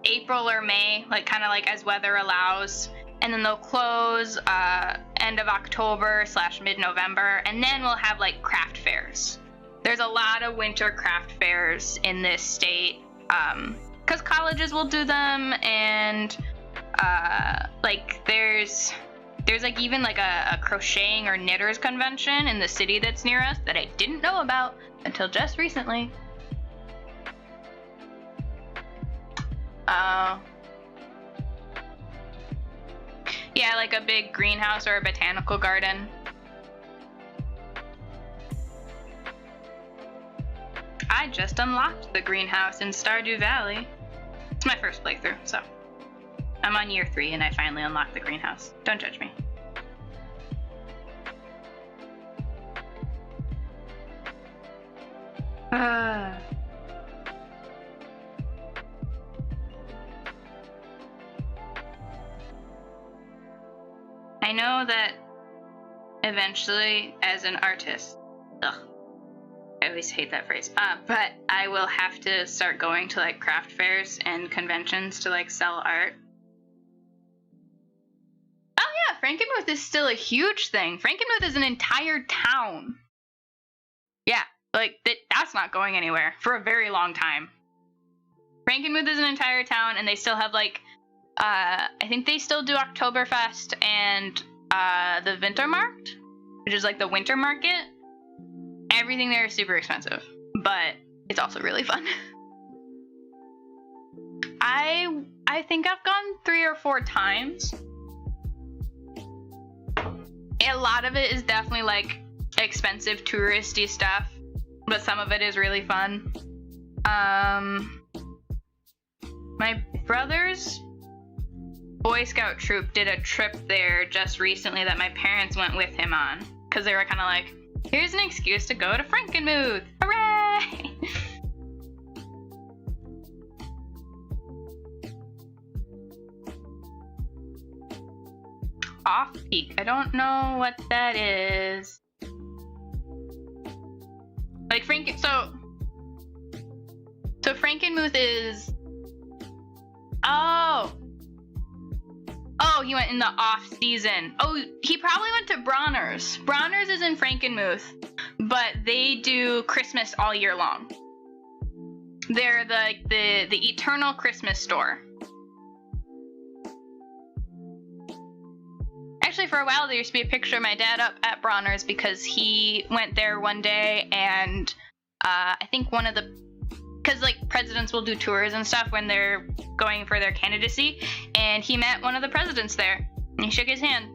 April or May, like kind of like as weather allows, and then they'll close end of October / mid-November, and then we'll have like craft fairs. There's a lot of winter craft fairs in this state because colleges will do them, and like there's like even like a crocheting or knitters convention in the city that's near us that I didn't know about until just recently. Yeah, like a big greenhouse or a botanical garden. I just unlocked the greenhouse in Stardew Valley. It's my first playthrough, so I'm on year 3 and I finally unlocked the greenhouse. Don't judge me. I know that eventually, as an artist, I always hate that phrase, but I will have to start going to like craft fairs and conventions to like sell art. Oh yeah, Frankenmuth is still a huge thing. Frankenmuth is an entire town. Yeah, like that's not going anywhere for a very long time. Frankenmuth is an entire town, and they still have like I think they still do Oktoberfest and the Wintermarkt, which is like the winter market. Everything there is super expensive, but it's also really fun. I think I've gone 3 or 4 times. A lot of it is definitely like expensive touristy stuff, but some of it is really fun. My brother's Boy Scout troop did a trip there just recently that my parents went with him on, because they were kind of like, here's an excuse to go to Frankenmuth! Hooray! Off-peak. I don't know what that is. Like so Frankenmuth is... Oh, he went in the off season. Oh, he probably went to Bronner's. Bronner's is in Frankenmuth, but they do Christmas all year long. They're the eternal Christmas store. Actually, for a while there used to be a picture of my dad up at Bronner's because he went there one day, and I think because like presidents will do tours and stuff when they're going for their candidacy, and he met one of the presidents there and he shook his hand.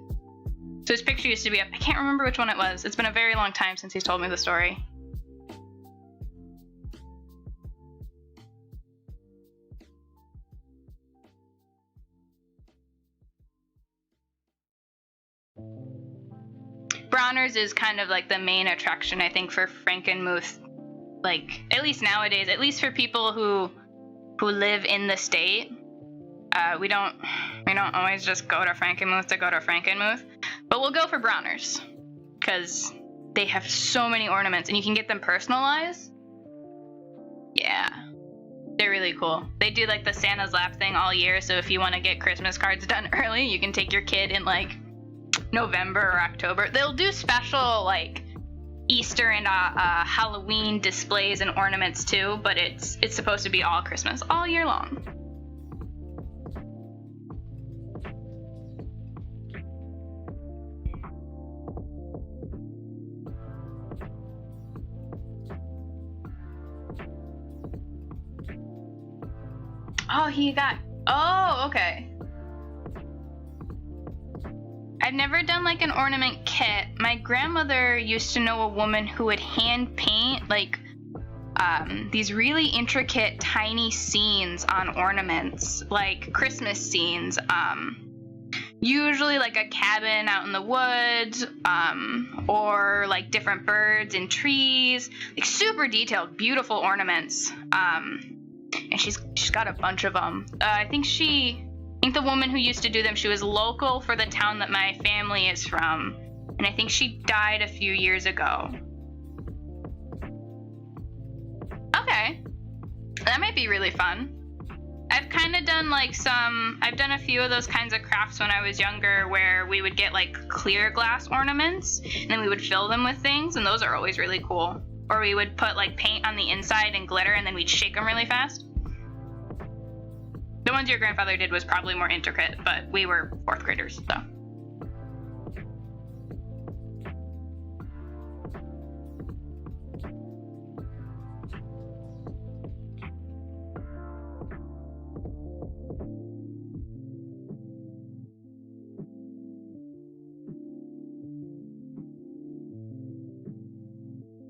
So his picture used to be up. I can't remember which one it was. It's been a very long time since he's told me the story. Bronner's is kind of like the main attraction, I think, for Frankenmuth. Like, at least nowadays, at least for people who live in the state, we don't always just go to Frankenmuth to go to Frankenmuth, but we'll go for Bronner's because they have so many ornaments and you can get them personalized. Yeah, they're really cool. They do like the Santa's lap thing all year, so if you want to get Christmas cards done early, you can take your kid in like November or October. They'll do special like Easter and Halloween displays and ornaments too, but it's supposed to be all Christmas all year long. Oh, he got. Oh, okay. I've never done like an ornament kit. My grandmother used to know a woman who would hand paint like these really intricate tiny scenes on ornaments, like Christmas scenes. Usually like a cabin out in the woods, or like different birds and trees, like super detailed, beautiful ornaments. And she's got a bunch of them. I think the woman who used to do them, she was local for the town that my family is from, and I think she died a few years ago. Okay, that might be really fun. I've kind of done like I've done a few of those kinds of crafts when I was younger, where we would get like clear glass ornaments and then we would fill them with things, and those are always really cool. Or we would put like paint on the inside and glitter, and then we'd shake them really fast. The ones your grandfather did was probably more intricate, but we were 4th graders, so.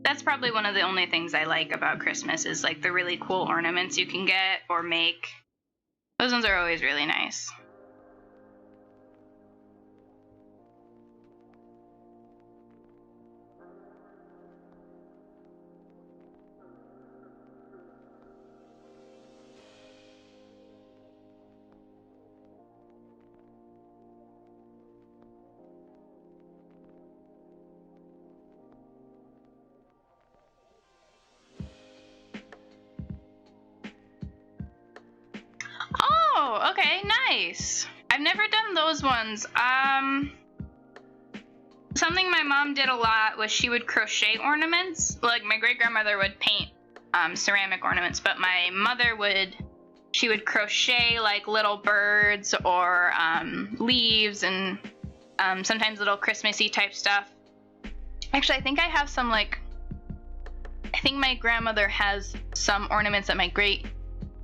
That's probably one of the only things I like about Christmas is like the really cool ornaments you can get or make. Those ones are always really nice. Oh, okay, nice. I've never done those ones. Something my mom did a lot was she would crochet ornaments. Like my great grandmother would paint ceramic ornaments, but my mother would crochet like little birds or leaves and sometimes little Christmassy type stuff. Actually, I think I have some I think my grandmother has some ornaments that my great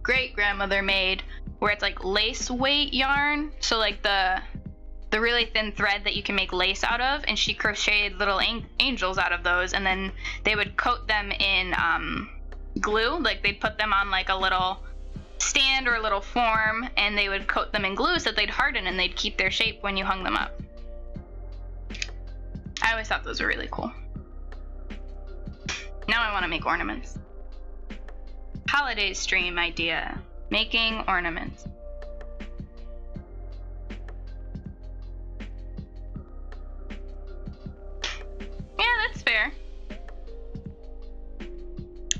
grandmother made where it's like lace weight yarn, so like the really thin thread that you can make lace out of, and she crocheted little angels out of those, and then they would coat them in glue. Like they'd put them on like a little stand or a little form, and they would coat them in glue so that they'd harden and they'd keep their shape when you hung them up. I always thought those were really cool. Now I want to make ornaments. Holiday stream idea. Making ornaments. Yeah, that's fair.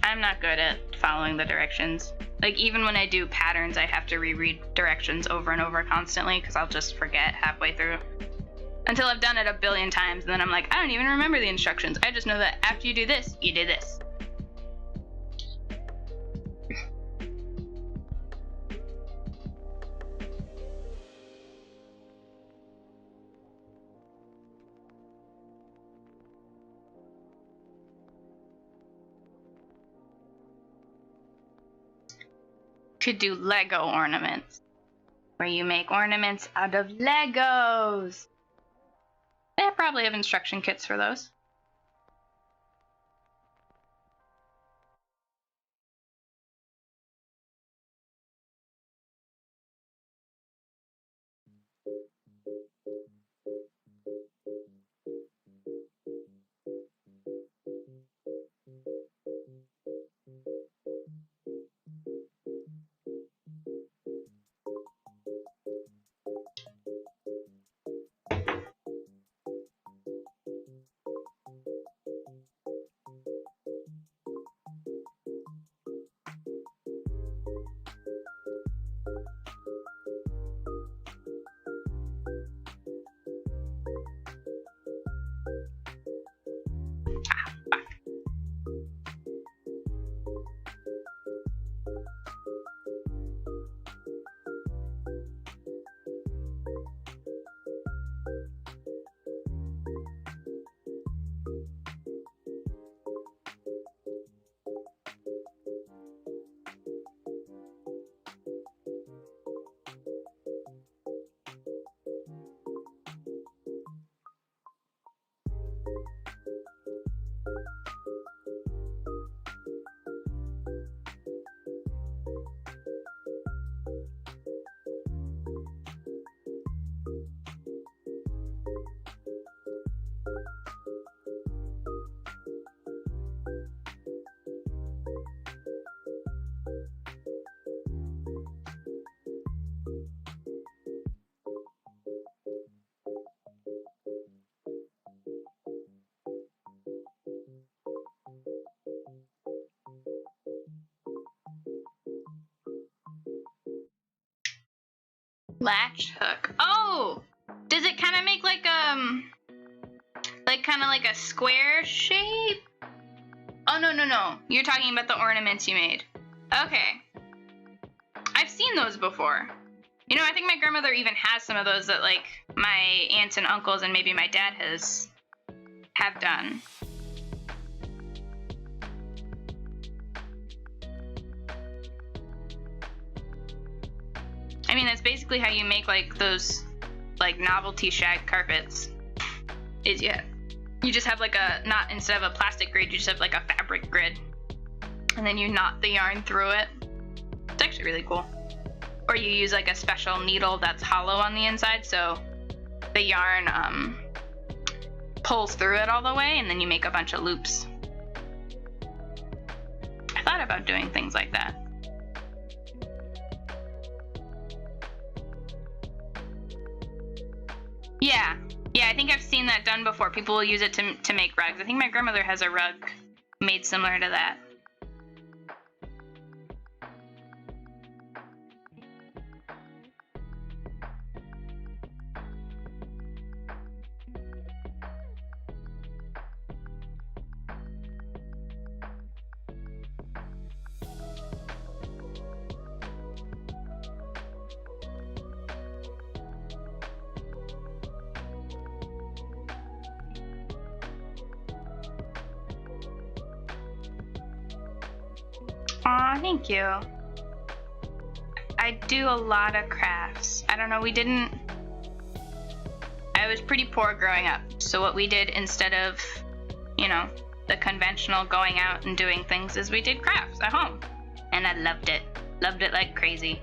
I'm not good at following the directions. Like even when I do patterns, I have to reread directions over and over constantly because I'll just forget halfway through. Until I've done it a billion times, and then I'm like, I don't even remember the instructions. I just know that after you do this, you do this. Could do Lego ornaments, where you make ornaments out of Legos. They probably have instruction kits for those. Latch hook. Oh! Does it kind of make like kind of like a square shape? Oh, no. You're talking about the ornaments you made. Okay. I've seen those before. You know, I think my grandmother even has some of those that, like, my aunts and uncles and maybe my dad have done. I mean, that's basically how you make, like, those, like, novelty shag carpets. Is you just have, like, not instead of a plastic grid, you just have, like, a fabric grid. And then you knot the yarn through it. It's actually really cool. Or you use, like, a special needle that's hollow on the inside, so the yarn pulls through it all the way, and then you make a bunch of loops. I thought about doing things like that. Yeah, I think I've seen that done before. People will use it to make rugs. I think my grandmother has a rug made similar to that. Aw, thank you. I do a lot of crafts. I don't know, I was pretty poor growing up, so what we did instead of, you know, the conventional going out and doing things is we did crafts at home. And I loved it. Loved it like crazy.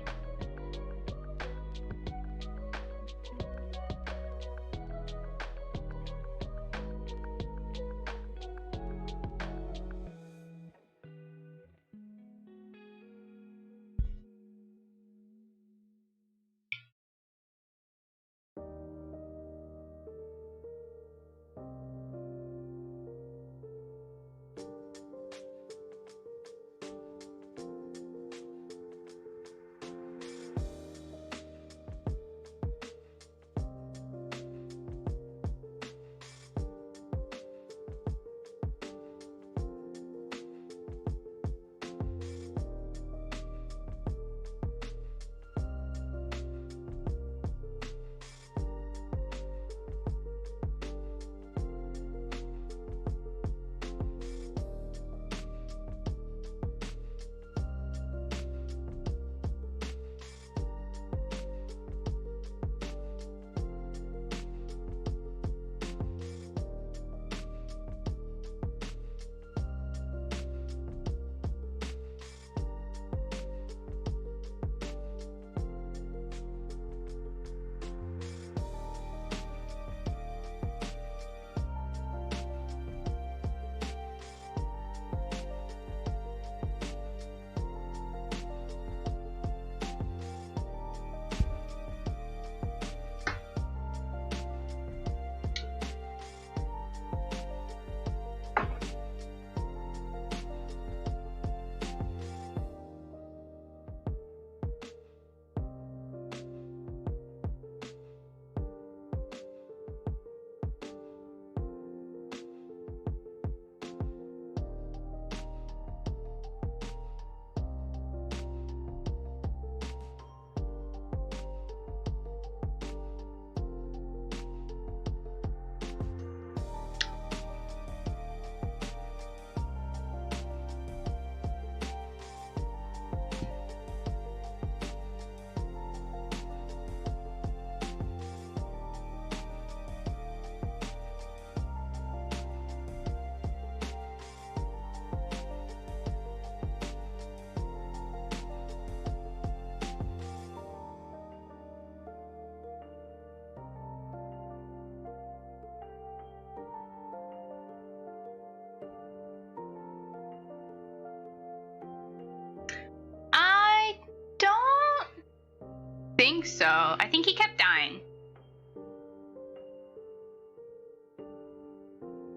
Think so. I think he kept dying.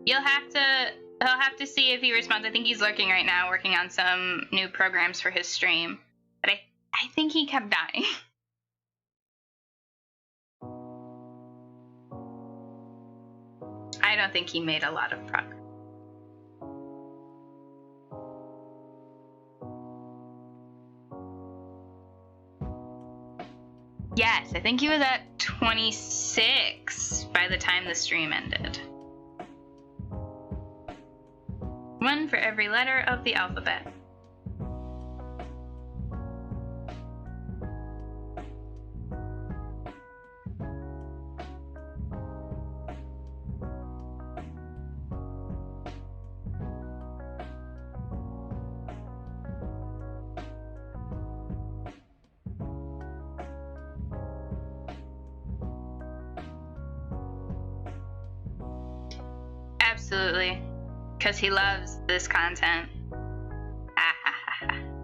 He'll have to see if he responds. I think he's lurking right now, working on some new programs for his stream. But I think he kept dying. I don't think he made a lot of progress. Yes, I think he was at 26 by the time the stream ended. One for every letter of the alphabet. Absolutely. Because he loves this content. Ha ha ha ha.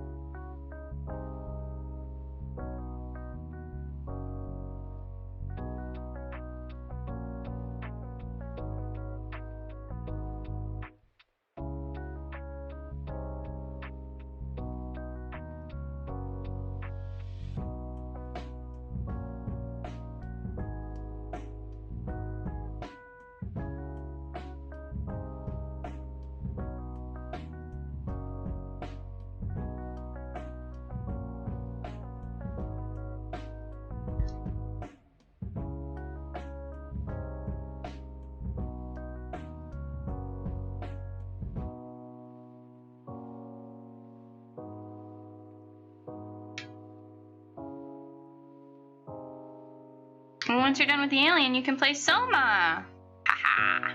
And once you're done with the alien, you can play Soma. Haha.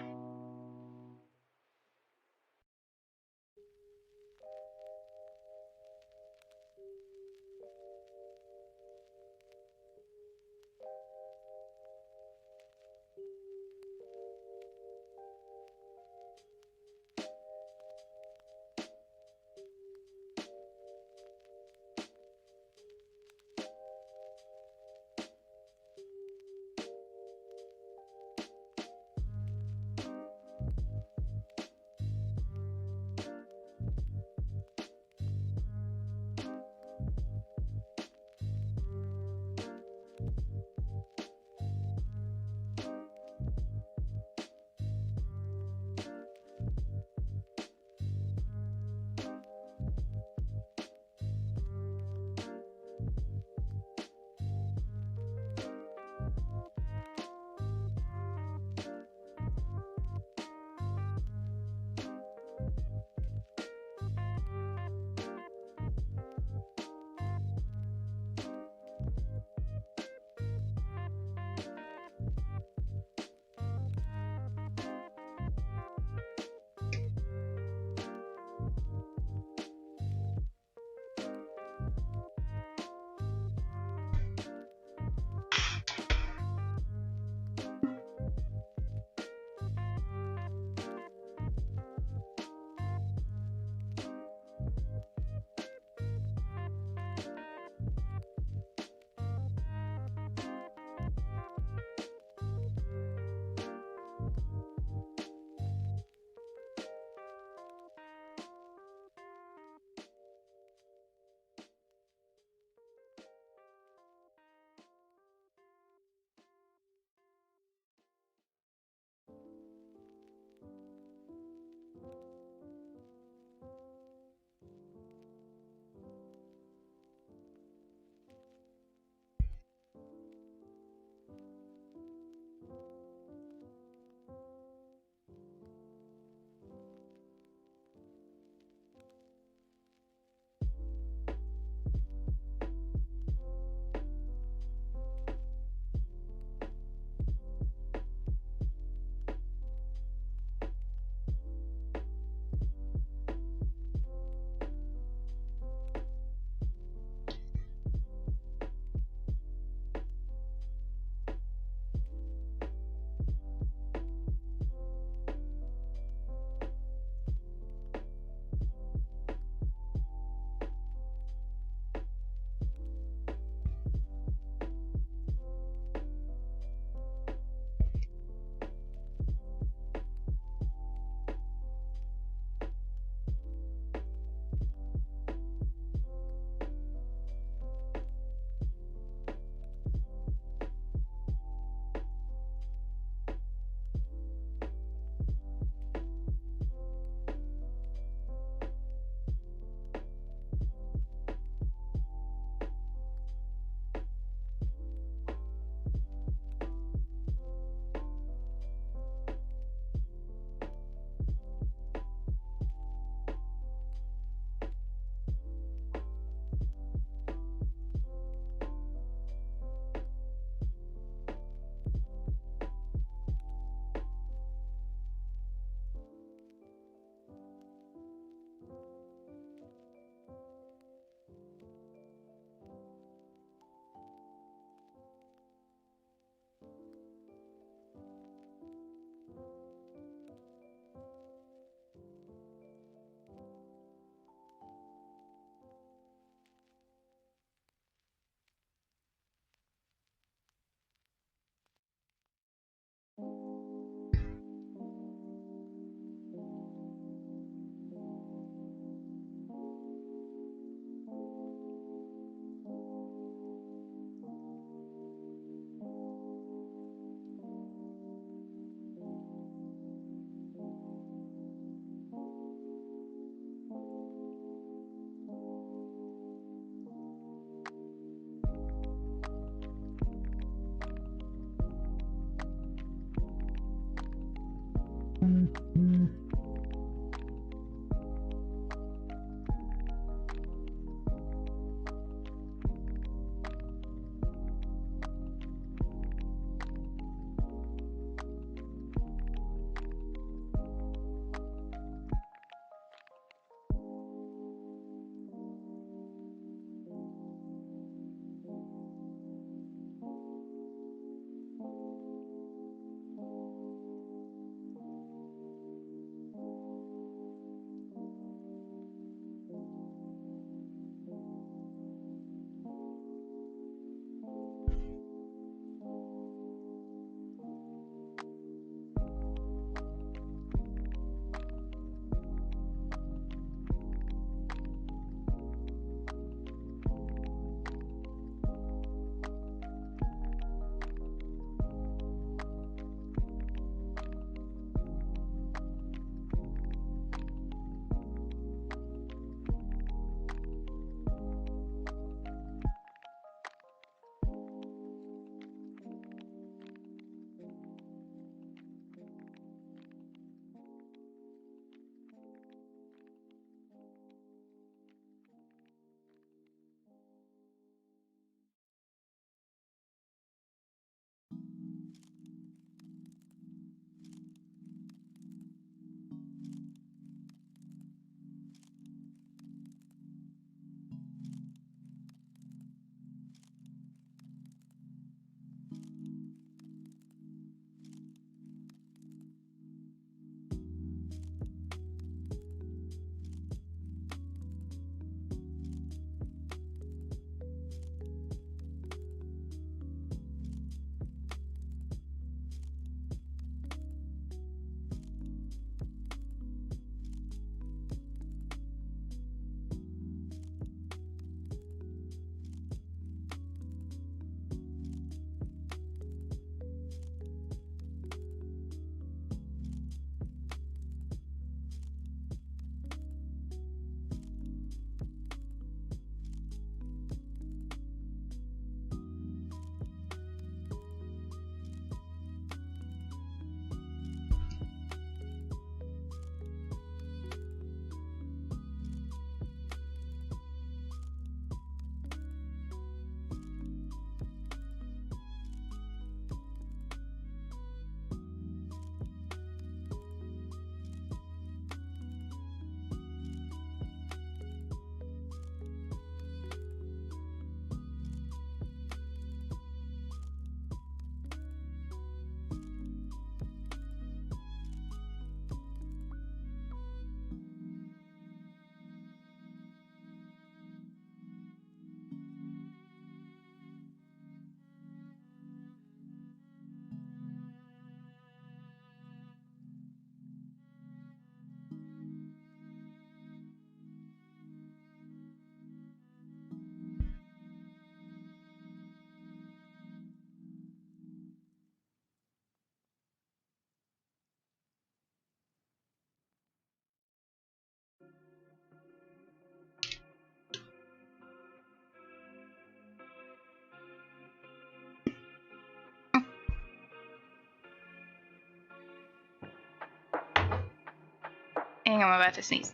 think I'm about to sneeze.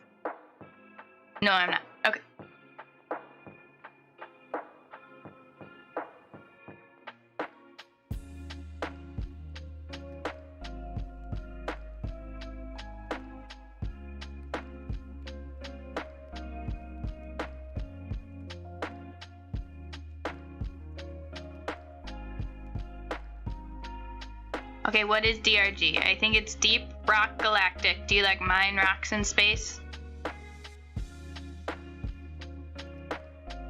No, I'm not. Okay. Okay, what is DRG? I think it's Deep Rock Galactic. Do you like mine rocks in space?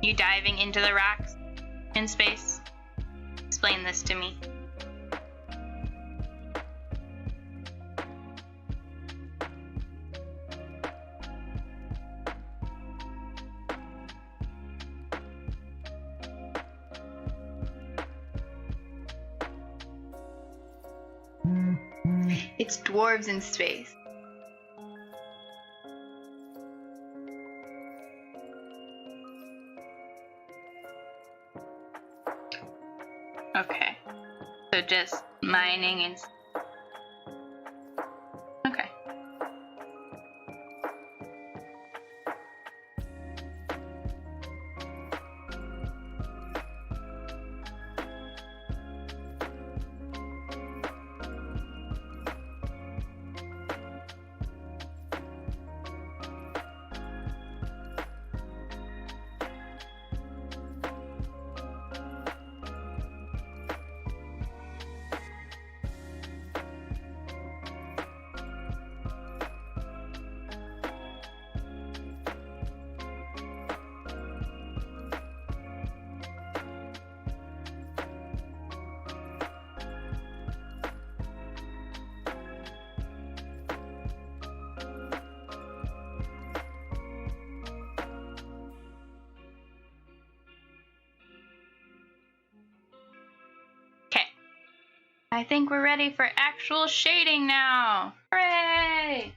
You diving into the rocks in space? Explain this to me. It's dwarves in space. Okay. So just mining and... Okay. I think we're ready for actual shading now. Hooray!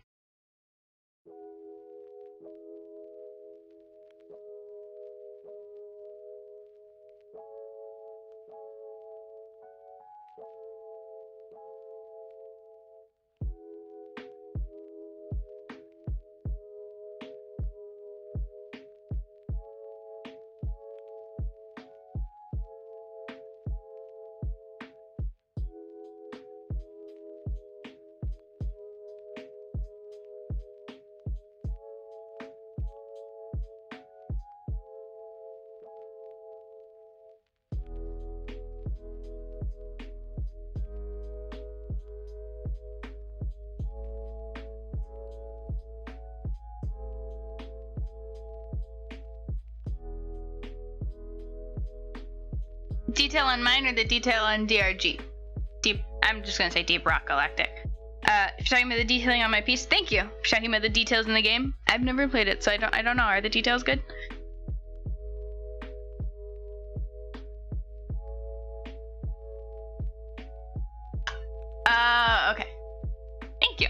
Detail on mine or the detail on DRG? I'm just gonna say Deep Rock Galactic. If you're talking about the detailing on my piece, thank you. If you're talking about the details in the game, I've never played it, so I don't know. Are the details good? Okay. Thank you.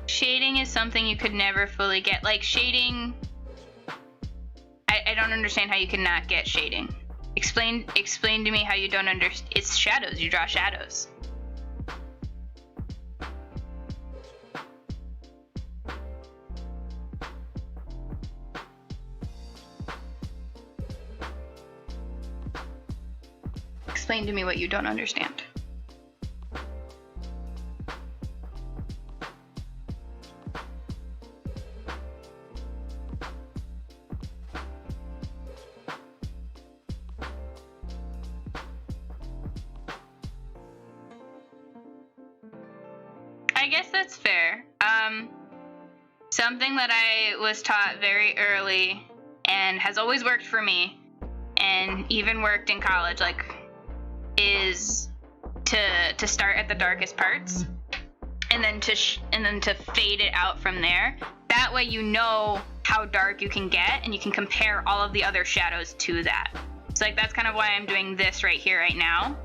Shading is something you could never fully get. Like shading, I don't understand how you can not get shading. Explain to me how you don't understand. It's shadows. You draw shadows. Explain to me what you don't understand. I guess that's fair. Something that I was taught very early and has always worked for me, and even worked in college, like, is to start at the darkest parts, and then to fade it out from there. That way, you know how dark you can get, and you can compare all of the other shadows to that. So, like, that's kind of why I'm doing this right here, right now.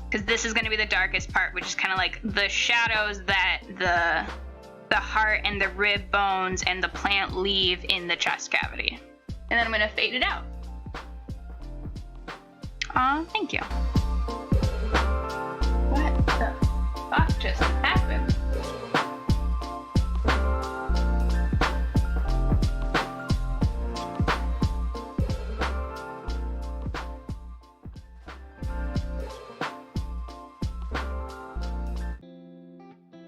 Because this is going to be the darkest part, which is kind of like the shadows that the heart and the rib bones and the plant leave in the chest cavity. And then I'm going to fade it out. Aw, thank you. What the fuck just happened?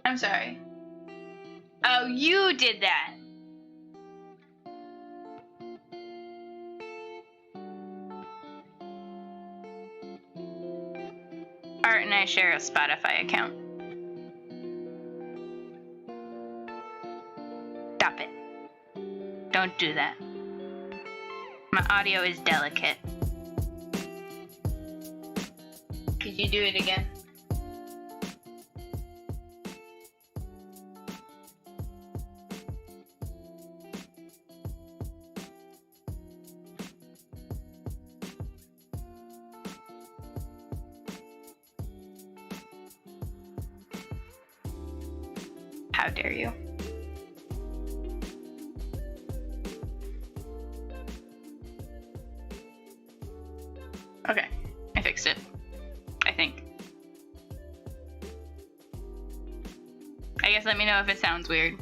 I'm sorry. Oh, you did that. Art and I share a Spotify account. Stop it. Don't do that. My audio is delicate. Could you do it again? How dare you? Okay, I fixed it. I think. I guess let me know if it sounds weird.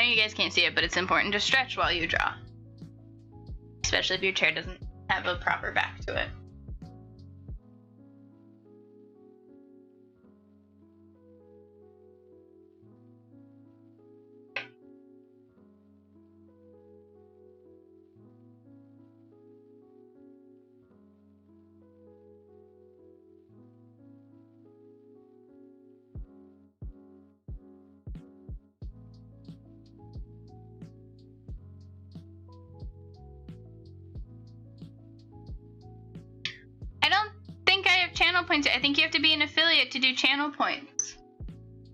know you guys can't see it, but it's important to stretch while you draw. Especially if your chair doesn't have a proper back to it. I don't think I have channel points. I think you have to be an affiliate to do channel points.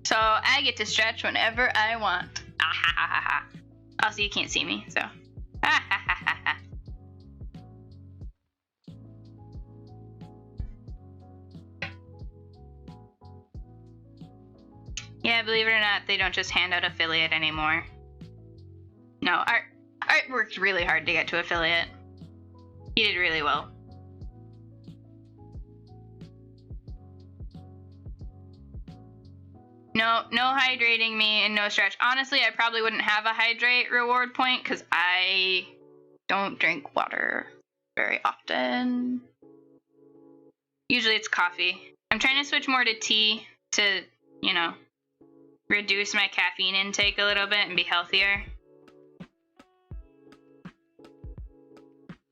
So I get to stretch whenever I want. Ah ha ha ha ha. Also, you can't see me, so. Ah ha ha ha ha. Yeah, believe it or not, they don't just hand out affiliate anymore. No, Art worked really hard to get to affiliate. He did really well. No hydrating me and no stretch. Honestly, I probably wouldn't have a hydrate reward point because I don't drink water very often. Usually it's coffee. I'm trying to switch more to tea to, you know, reduce my caffeine intake a little bit and be healthier.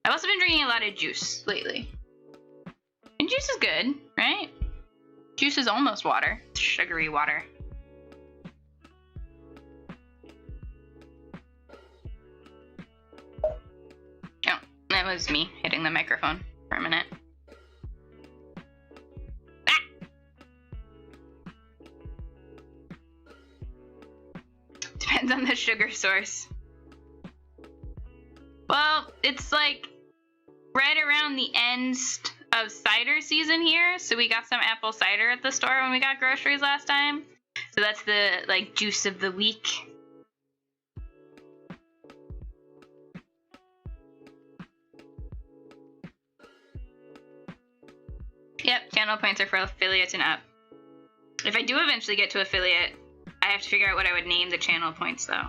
I've also been drinking a lot of juice lately. And juice is good, right? Juice is almost water. It's sugary water. Oh, that was me hitting the microphone for a minute. Ah! Depends on the sugar source. Well, it's like right around the end of cider season here, so we got some apple cider at the store when we got groceries last time. So that's the like juice of the week. Yep, channel points are for affiliates and up. If I do eventually get to affiliate, I have to figure out what I would name the channel points though.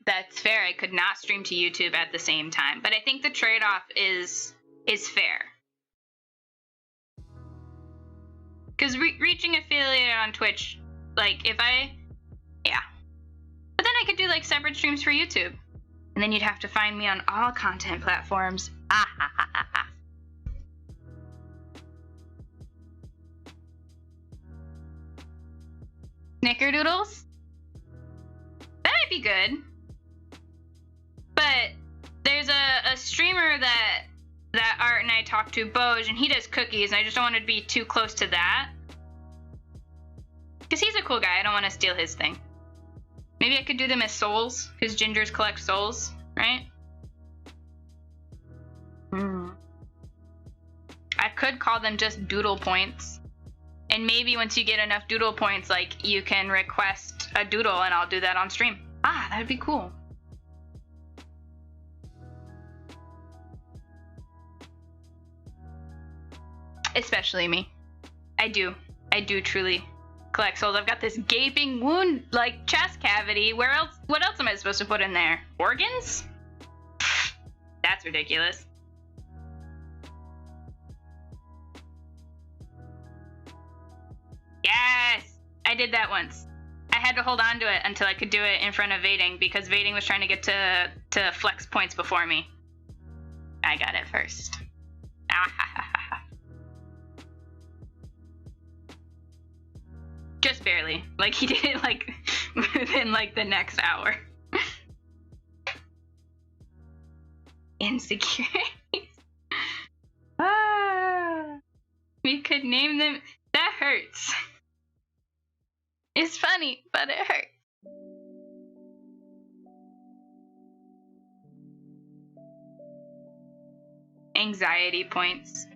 That's fair. I could not stream to YouTube at the same time, but I think the trade-off is fair. Because reaching affiliate on Twitch, like yeah. But then I could do like separate streams for YouTube, and then you'd have to find me on all content platforms. Ah ha ha ha ha. Snickerdoodles? That might be good. But there's a streamer that Art and I talked to, Boj, and he does cookies, and I just don't want to be too close to that. Because he's a cool guy. I don't want to steal his thing. Maybe I could do them as souls, because gingers collect souls, right? I could call them just doodle points. And maybe once you get enough doodle points, like, you can request a doodle, and I'll do that on stream. Ah, that'd be cool. Especially me. I do truly collect souls. I've got this gaping wound, like, chest cavity. What else am I supposed to put in there? Organs? That's ridiculous. Yes! I did that once. I had to hold on to it until I could do it in front of Vading, because Vading was trying to get to flex points before me. I got it first. Ah ha ha ha ha. Just barely. Like, he did it, like, within, like, the next hour. Insecurities. Ah. We could name them. That hurts. It's funny, but it hurts. anxiety points.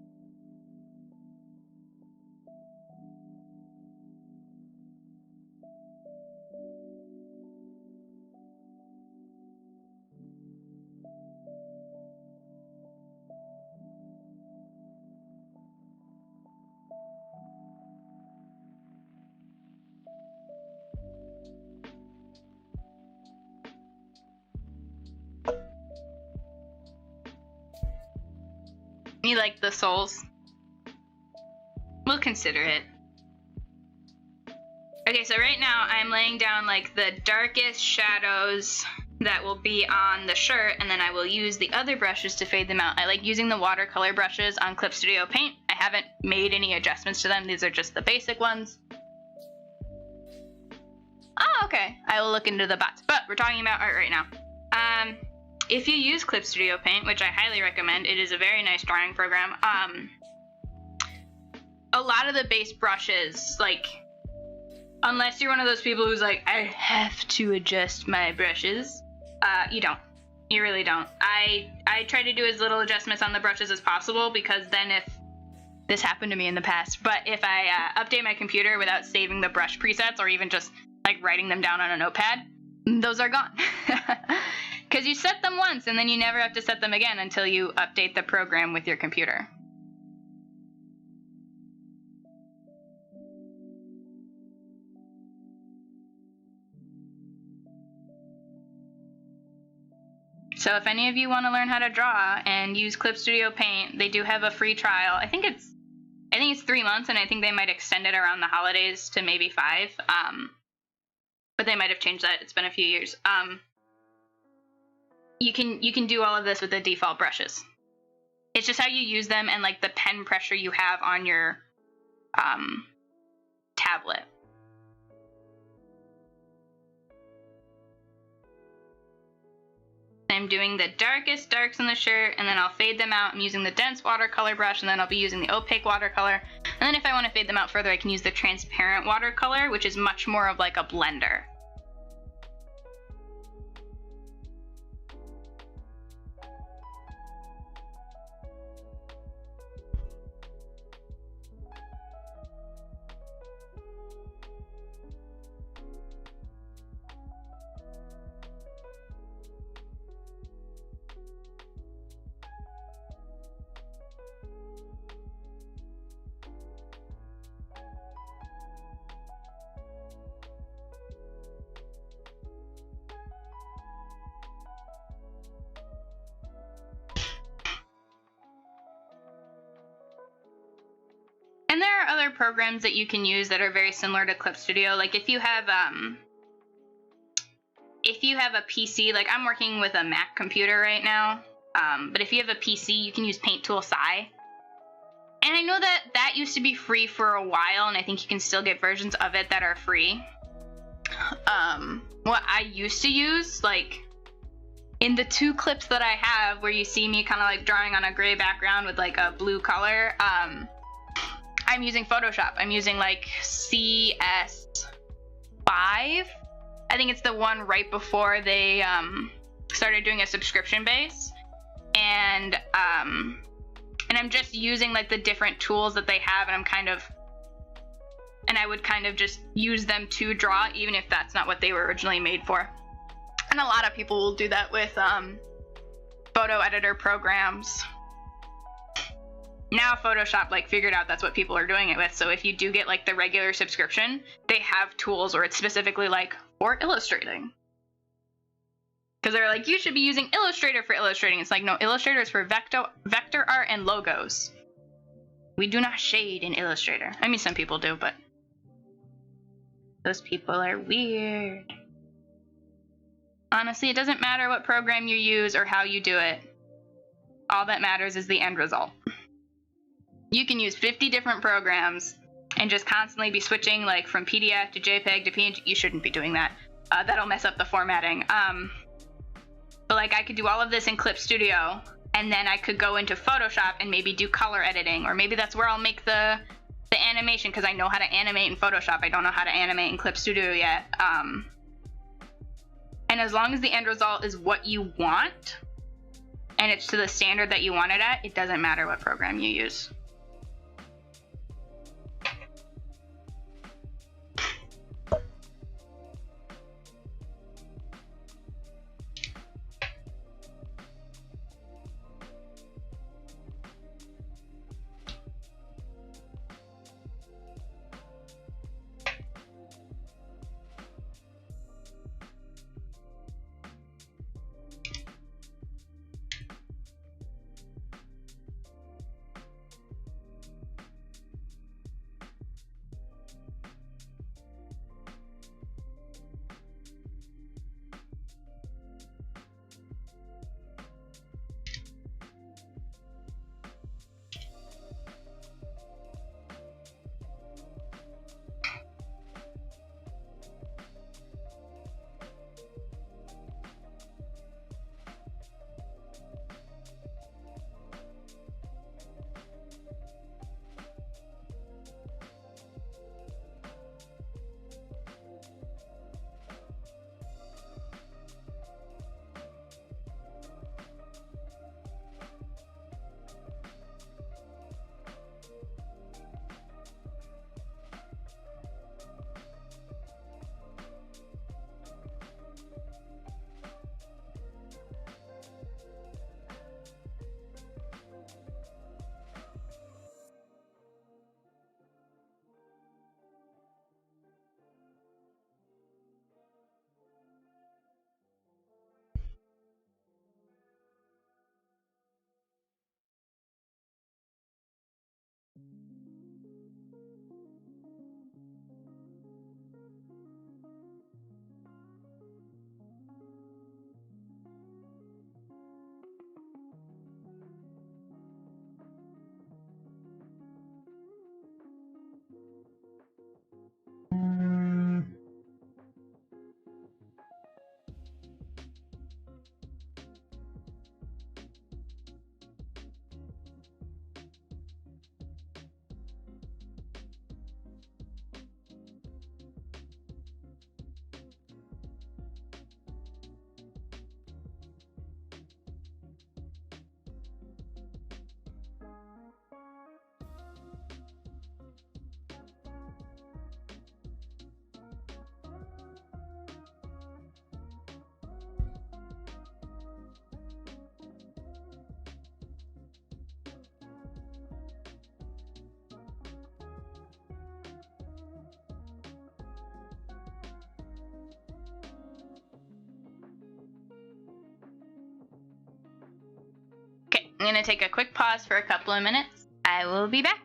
You like the souls? We'll consider it. Okay, so right now I'm laying down like the darkest shadows that will be on the shirt, and then I will use the other brushes to fade them out. I like using the watercolor brushes on Clip Studio Paint. I haven't made any adjustments to them. These are just the basic ones. Oh, okay. I will look into the bots, but we're talking about art right now. If you use Clip Studio Paint, which I highly recommend, it is a very nice drawing program. A lot of the base brushes, like, unless you're one of those people who's like, I have to adjust my brushes, you don't. You really don't. I try to do as little adjustments on the brushes as possible, because then if this happened to me in the past, but if I update my computer without saving the brush presets or even just like writing them down on a notepad, those are gone. Because you set them once and then you never have to set them again until you update the program with your computer. So if any of you want to learn how to draw and use Clip Studio Paint, they do have a free trial. I think it's 3 months, and I think they might extend it around the holidays to maybe 5. But they might have changed that. It's been a few years. You can do all of this with the default brushes. It's just how you use them and like the pen pressure you have on your tablet. I'm doing the darkest darks on the shirt, and then I'll fade them out. I'm using the dense watercolor brush, and then I'll be using the opaque watercolor. And then if I want to fade them out further, I can use the transparent watercolor, which is much more of like a blender. And there are other programs that you can use that are very similar to Clip Studio. Like if you have a PC, like I'm working with a Mac computer right now, but if you have a PC, you can use Paint Tool Sci. And I know that used to be free for a while, and I think you can still get versions of it that are free. What I used to use, like in the 2 clips that I have where you see me kind of like drawing on a gray background with like a blue color, I'm using Photoshop. I'm using like CS5. I think it's the one right before they started doing a subscription base. And I'm just using like the different tools that they have, and I would kind of just use them to draw, even if that's not what they were originally made for. And a lot of people will do that with photo editor programs. Now Photoshop like figured out that's what people are doing it with. So if you do get like the regular subscription, they have tools where it's specifically like for illustrating. Because they're like, you should be using Illustrator for illustrating. It's like, no, Illustrator is for vector art and logos. We do not shade in Illustrator. I mean, some people do, but those people are weird. Honestly, it doesn't matter what program you use or how you do it. All that matters is the end result. You can use 50 different programs and just constantly be switching like from PDF to JPEG to PNG. You shouldn't be doing that. That'll mess up the formatting. But like I could do all of this in Clip Studio, and then I could go into Photoshop and maybe do color editing, or maybe that's where I'll make the animation, because I know how to animate in Photoshop. I don't know how to animate in Clip Studio yet. And as long as the end result is what you want, and it's to the standard that you want it at, it doesn't matter what program you use. I'm going to take a quick pause for a couple of minutes. I will be back.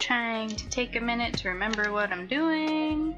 trying to take a minute to remember what I'm doing.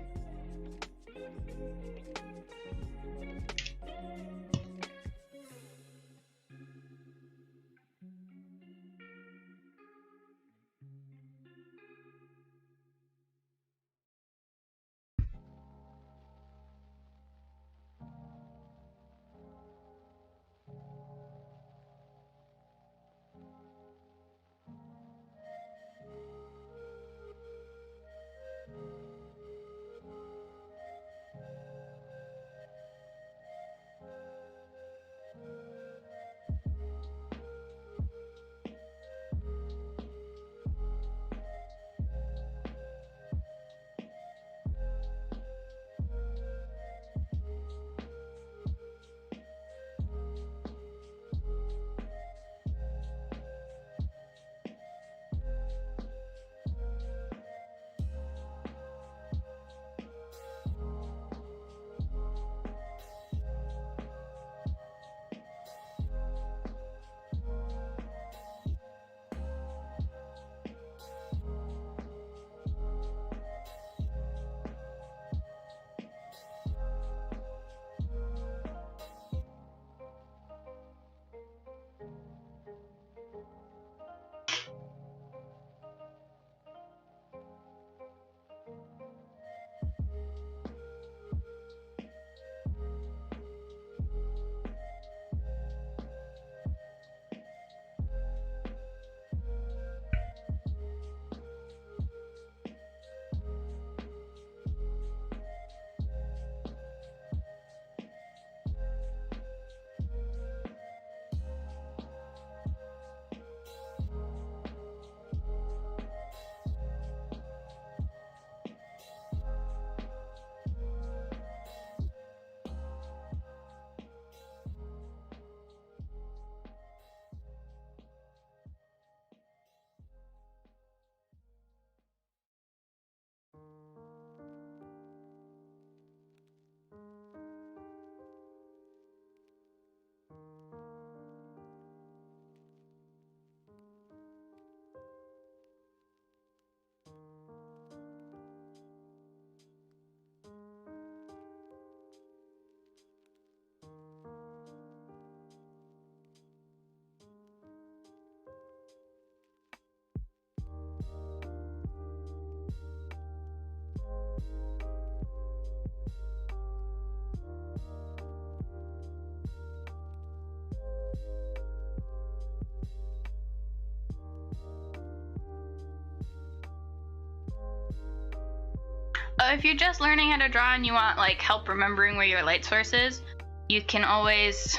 If you're just learning how to draw and you want like help remembering where your light source is, you can always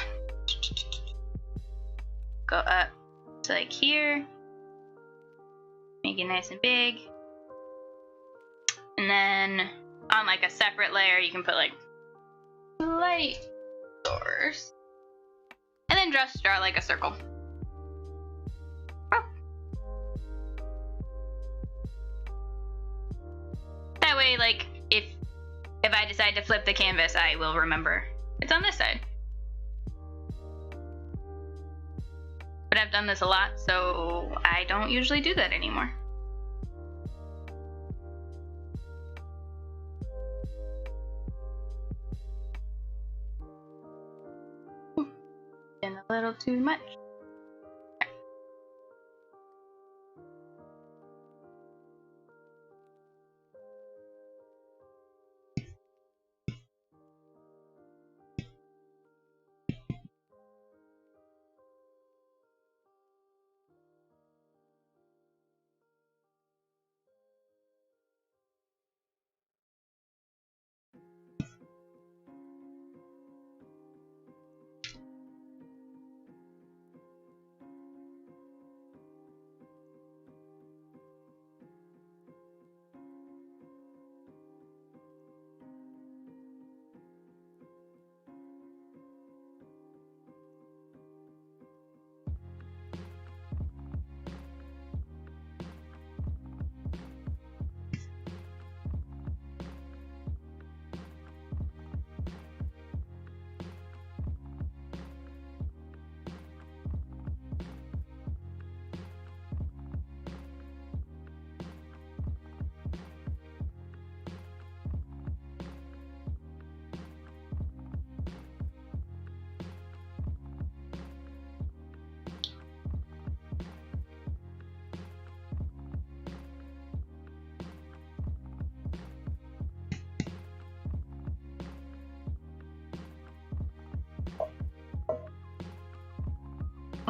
go up to like here, make it nice and big, and then on like a separate layer you can put like light source, and then just draw like a circle. That way, like, if I decide to flip the canvas, I will remember it's on this side. But I've done this a lot, so I don't usually do that anymore. And a little too much.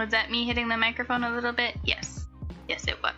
Was that me hitting the microphone a little bit? Yes. Yes, it was.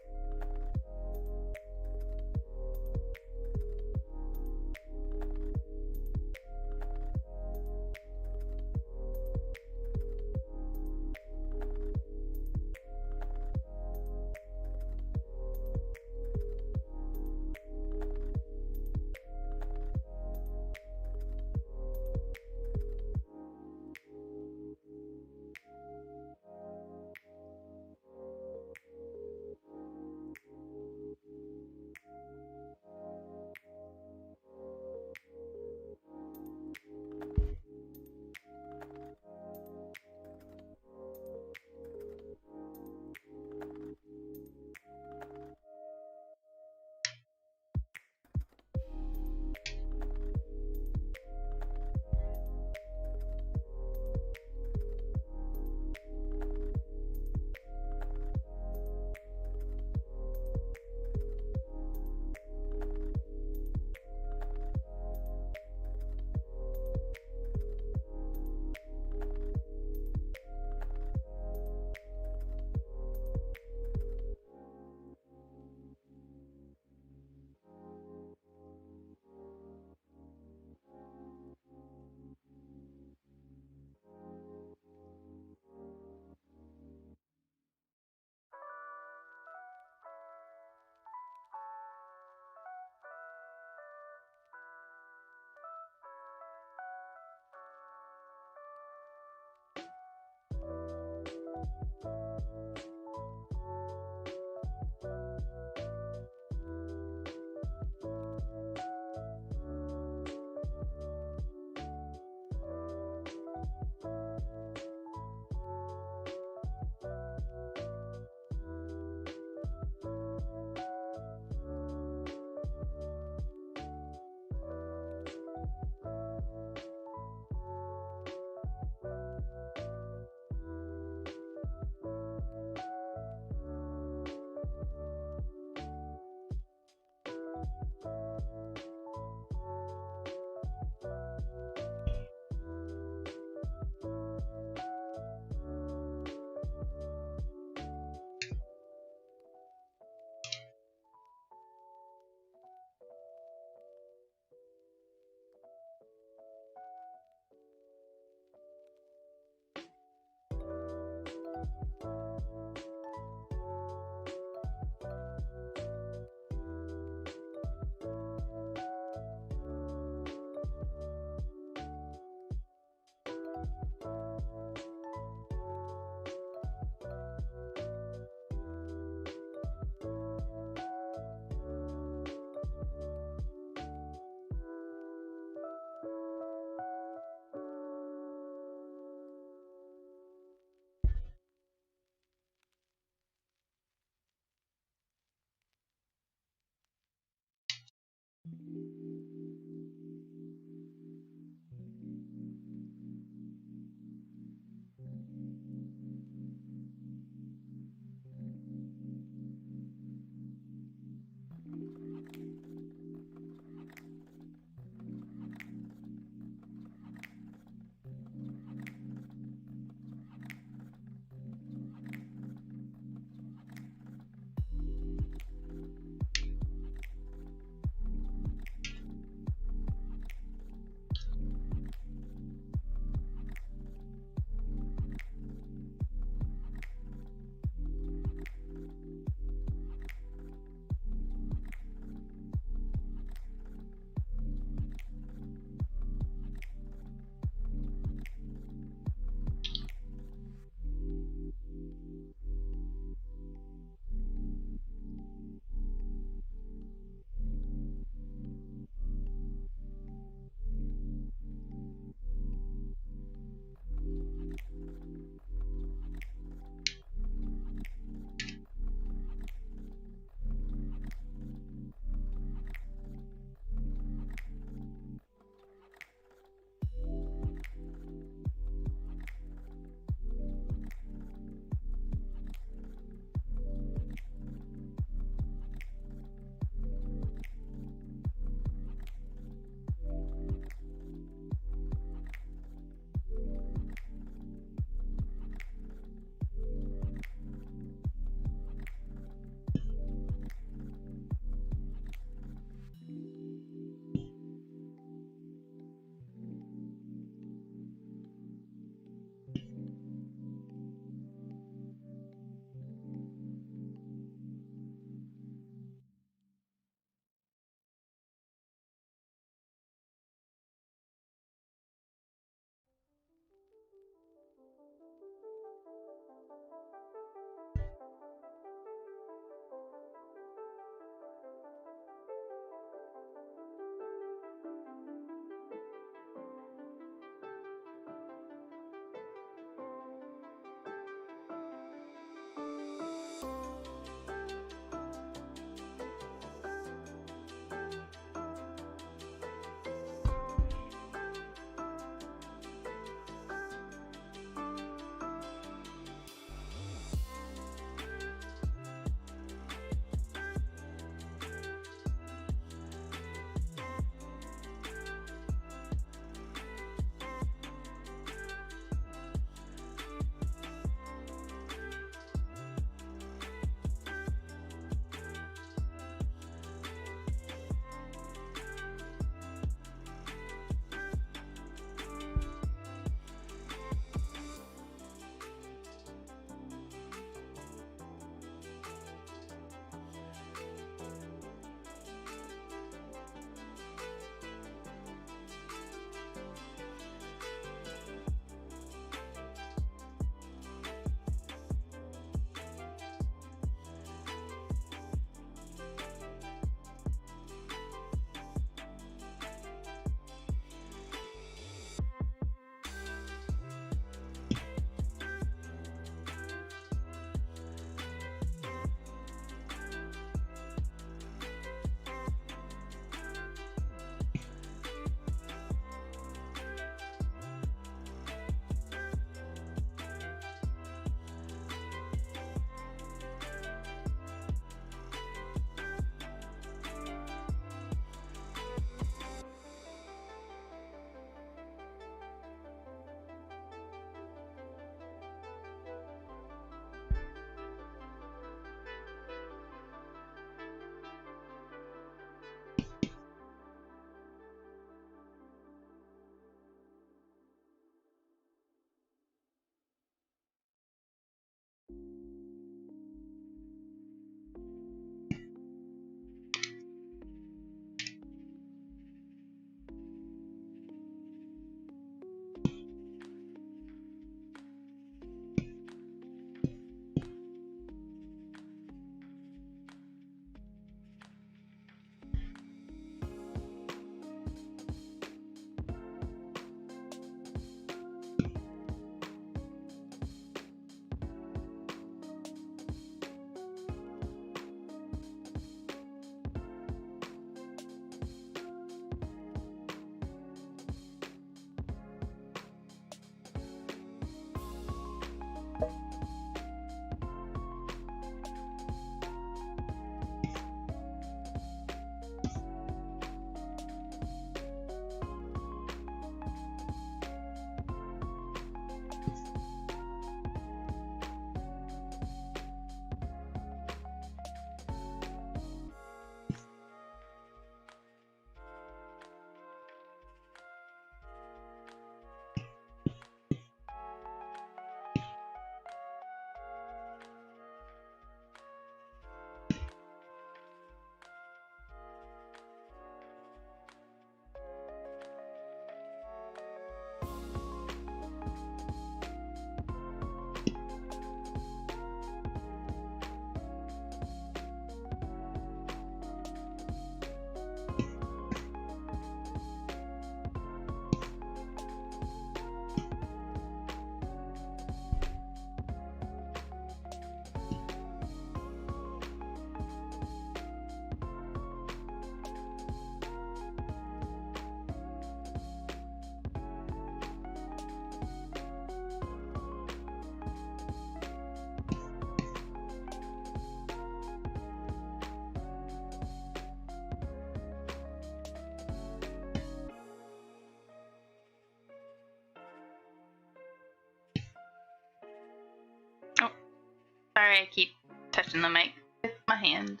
Sorry, I keep touching the mic with my hand.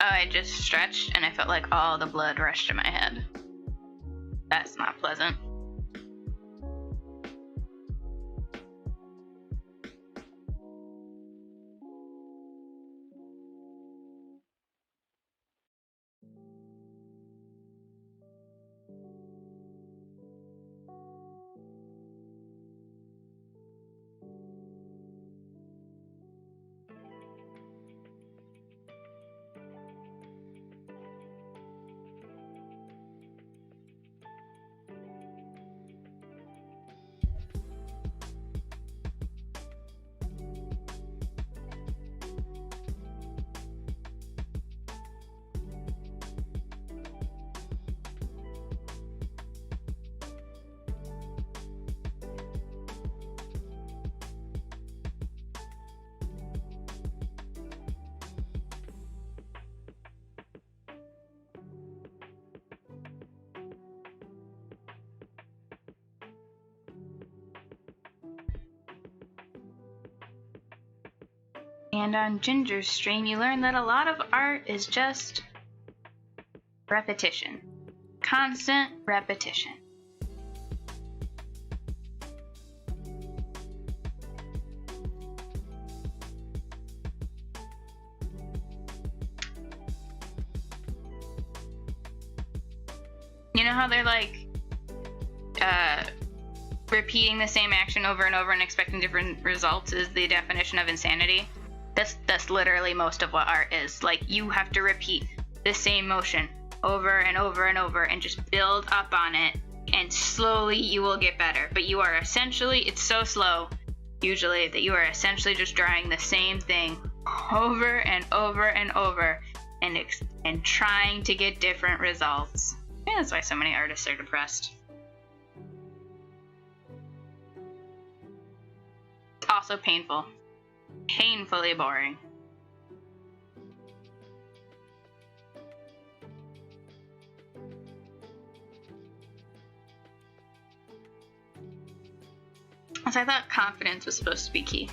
Oh, I just stretched and I felt like all the blood rushed to my head. That's not pleasant. And on Ginger's stream, you learn that a lot of art is just repetition. Constant repetition. You know how they're like, repeating the same action over and over and expecting different results is the definition of insanity? That's literally most of what art is. Like, you have to repeat the same motion over and over and over and just build up on it, and slowly you will get better. But you are essentially, it's so slow usually, that you are essentially just drawing the same thing over and over and over and trying to get different results. Yeah, that's why so many artists are depressed. It's also painful. Painfully boring. So I thought confidence was supposed to be key.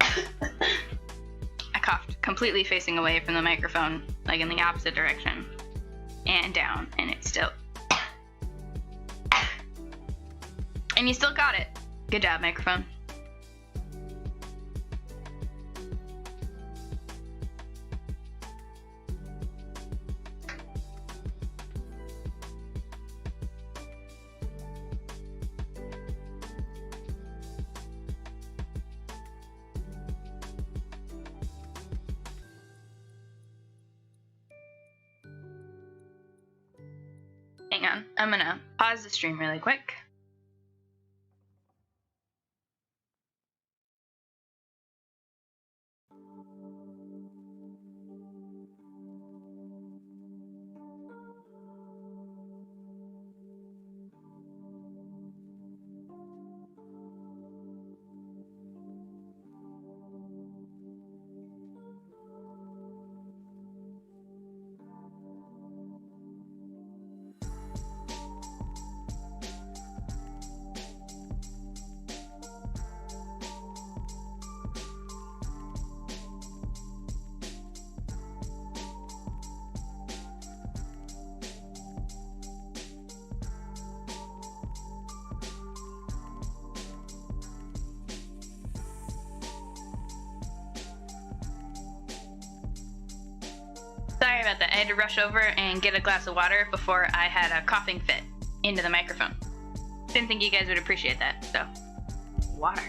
I coughed, completely facing away from the microphone, like in the opposite direction. And down, and it's still. And you still got it. Good job, microphone. Hang on, I'm gonna pause the stream really quick. Sorry about that. I had to rush over and get a glass of water before I had a coughing fit into the microphone. Didn't think you guys would appreciate that, so water.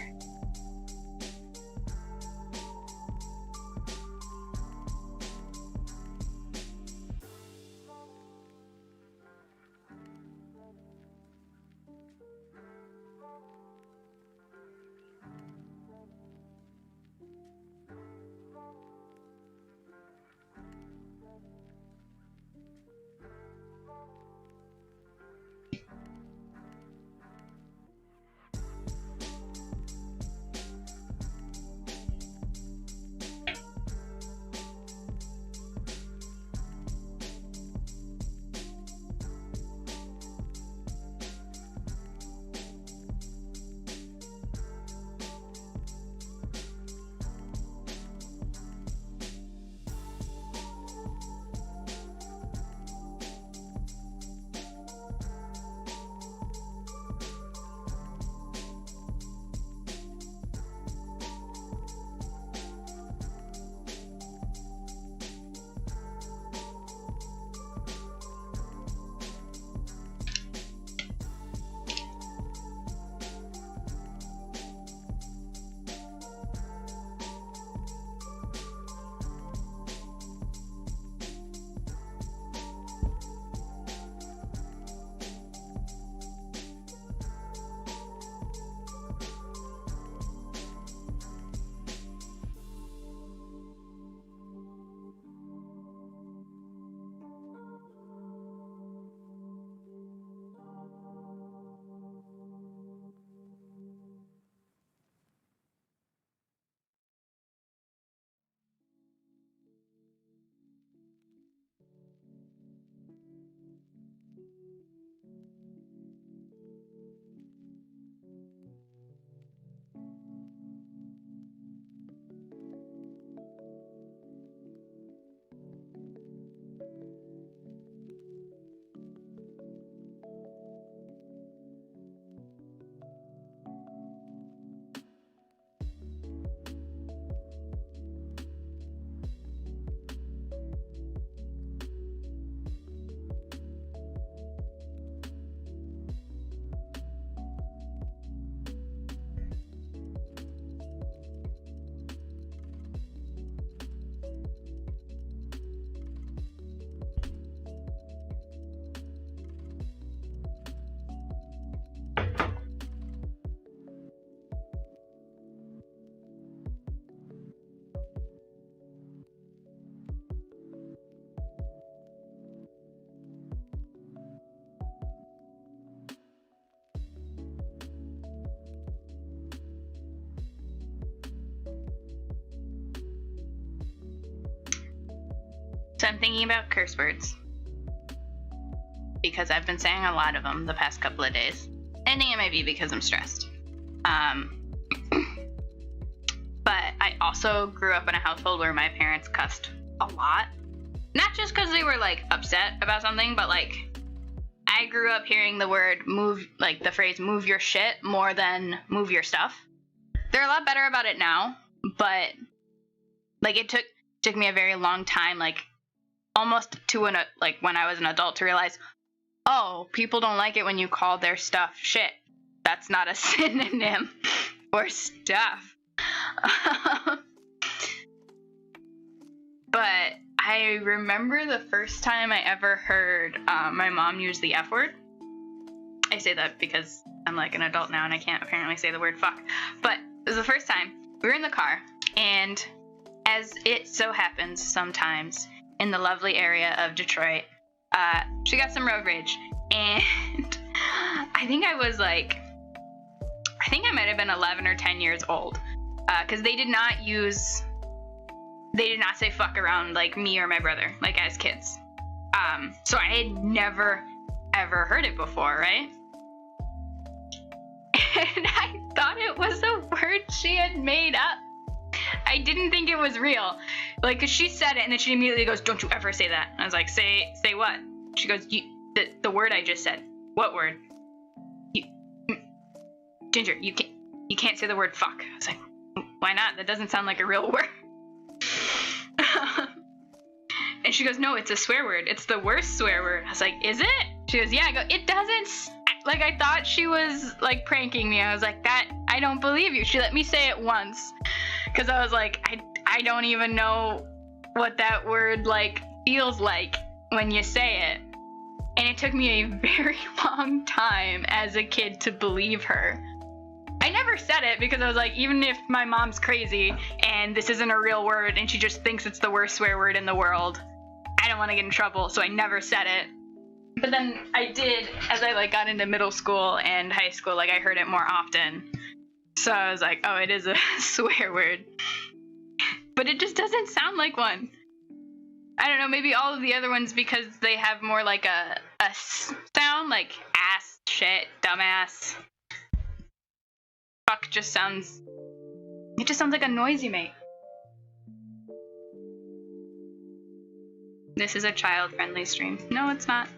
So I'm thinking about curse words because I've been saying a lot of them the past couple of days. I think it might be because I'm stressed. But I also grew up in a household where my parents cussed a lot. Not just because they were like upset about something, but like I grew up hearing the word move, like the phrase move your shit more than move your stuff. They're a lot better about it now, but like it took me a very long time, like almost to like when I was an adult to realize, oh, people don't like it when you call their stuff shit. That's not a synonym for stuff. But I remember the first time I ever heard my mom use the F word. I say that because I'm like an adult now and I can't apparently say the word fuck. But it was the first time. We were in the car, and as it so happens sometimes in the lovely area of Detroit, she got some road rage. And I think I might have been 11 or 10 years old. Because they did not say fuck around like me or my brother, like as kids. So I had never ever heard it before, right? And I thought it was a word she had made up. I didn't think it was real. Like, 'cause she said it and then she immediately goes, "Don't you ever say that." And I was like, say what? She goes, the word I just said. What word? Ginger, you can't say the word fuck. I was like, why not? That doesn't sound like a real word. And she goes, no, it's a swear word. It's the worst swear word. I was like, is it? She goes, yeah. I go, it doesn't. Like, I thought she was like pranking me. I was like, I don't believe you. She let me say it once. Cause I was like, I don't even know what that word like feels like when you say it. And it took me a very long time as a kid to believe her. I never said it because I was like, even if my mom's crazy and this isn't a real word and she just thinks it's the worst swear word in the world, I don't want to get in trouble, so I never said it. But then I did, as I like got into middle school and high school, like I heard it more often. So I was like, oh, it is a swear word. But it just doesn't sound like one. I don't know, maybe all of the other ones because they have more like a sound, like ass, shit, dumbass. Fuck just sounds like a noise you make. This is a child-friendly stream. No, it's not.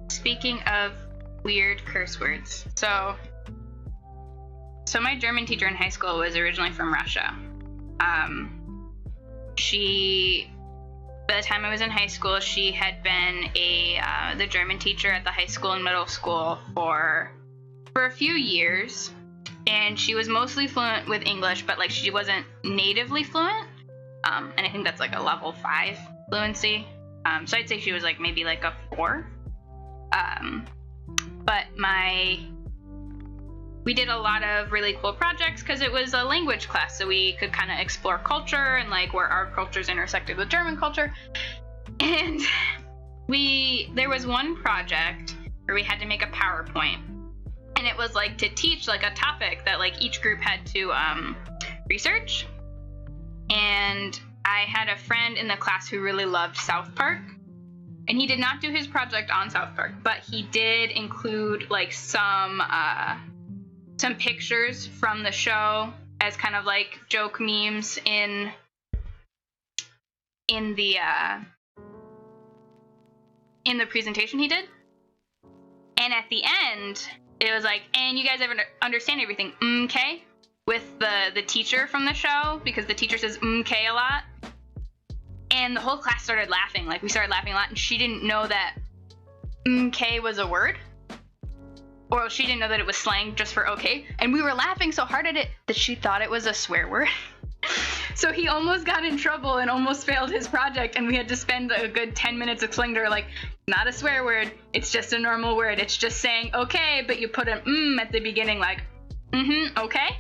Speaking of weird curse words, so my German teacher in high school was originally from Russia. She, by the time I was in high school, she had been the German teacher at the high school and middle school for a few years, and she was mostly fluent with English, but like she wasn't natively fluent, and I think that's like a level 5 fluency. So I'd say she was like maybe like a 4. But we did a lot of really cool projects because it was a language class, so we could kind of explore culture and like where our cultures intersected with German culture. And there was one project where we had to make a PowerPoint, and it was like to teach like a topic that like each group had to research. And I had a friend in the class who really loved South Park, and he did not do his project on South Park, but he did include like some pictures from the show as kind of like joke memes in the presentation he did. And at the end, it was like, and you guys ever understand everything? Okay? With the teacher from the show, because the teacher says okay a lot. And the whole class started laughing. Like, we started laughing a lot, and she didn't know that okay was a word. Or she didn't know that it was slang just for okay. And we were laughing so hard at it that she thought it was a swear word. So he almost got in trouble and almost failed his project, and we had to spend a good 10 minutes explaining to her, like, not a swear word, it's just a normal word. It's just saying okay, but you put an at the beginning, like, okay?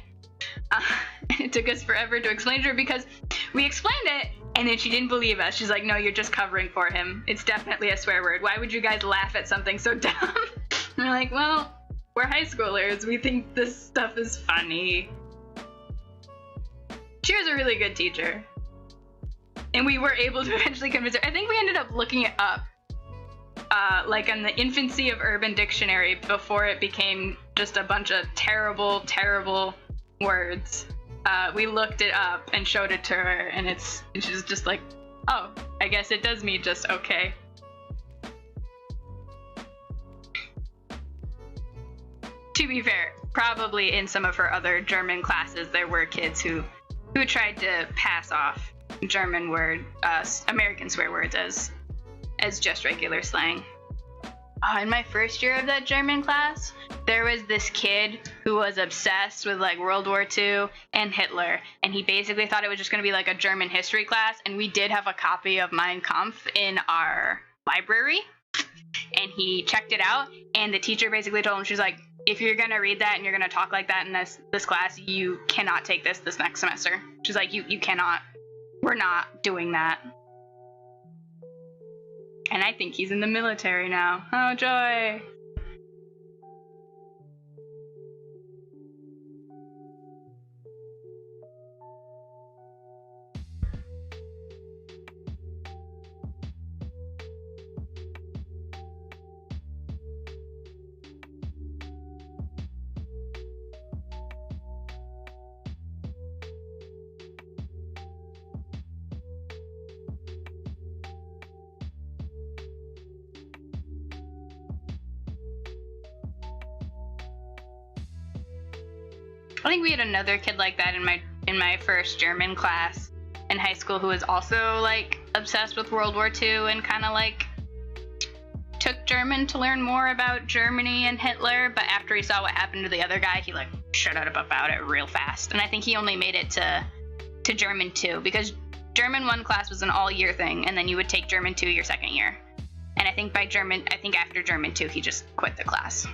It took us forever to explain to her because we explained it, and then she didn't believe us. She's like, no, you're just covering for him. It's definitely a swear word. Why would you guys laugh at something so dumb? And we're like, well, we're high schoolers. We think this stuff is funny. She was a really good teacher. And we were able to eventually convince her. I think we ended up looking it up, like in the infancy of Urban Dictionary, before it became just a bunch of terrible, terrible words. We looked it up and showed it to her, and she's just like, oh, I guess it does mean just okay. To be fair, probably in some of her other German classes, there were kids who tried to pass off American swear words as just regular slang. In my first year of that German class, there was this kid who was obsessed with like World War II and Hitler, and he basically thought it was just going to be like a German history class, and we did have a copy of Mein Kampf in our library, and he checked it out, and the teacher basically told him, she's like, if you're going to read that and you're going to talk like that in this class, you cannot take this next semester. She's like, you cannot. We're not doing that. And I think he's in the military now. Oh, joy. I think we had another kid like that in my first German class in high school who was also like obsessed with World War II and kind of like took German to learn more about Germany and Hitler, but after he saw what happened to the other guy, he like shut up about it real fast. And I think he only made it to German 2, because German 1 class was an all-year thing, and then you would take German 2 your second year. And I think after German 2 he just quit the class.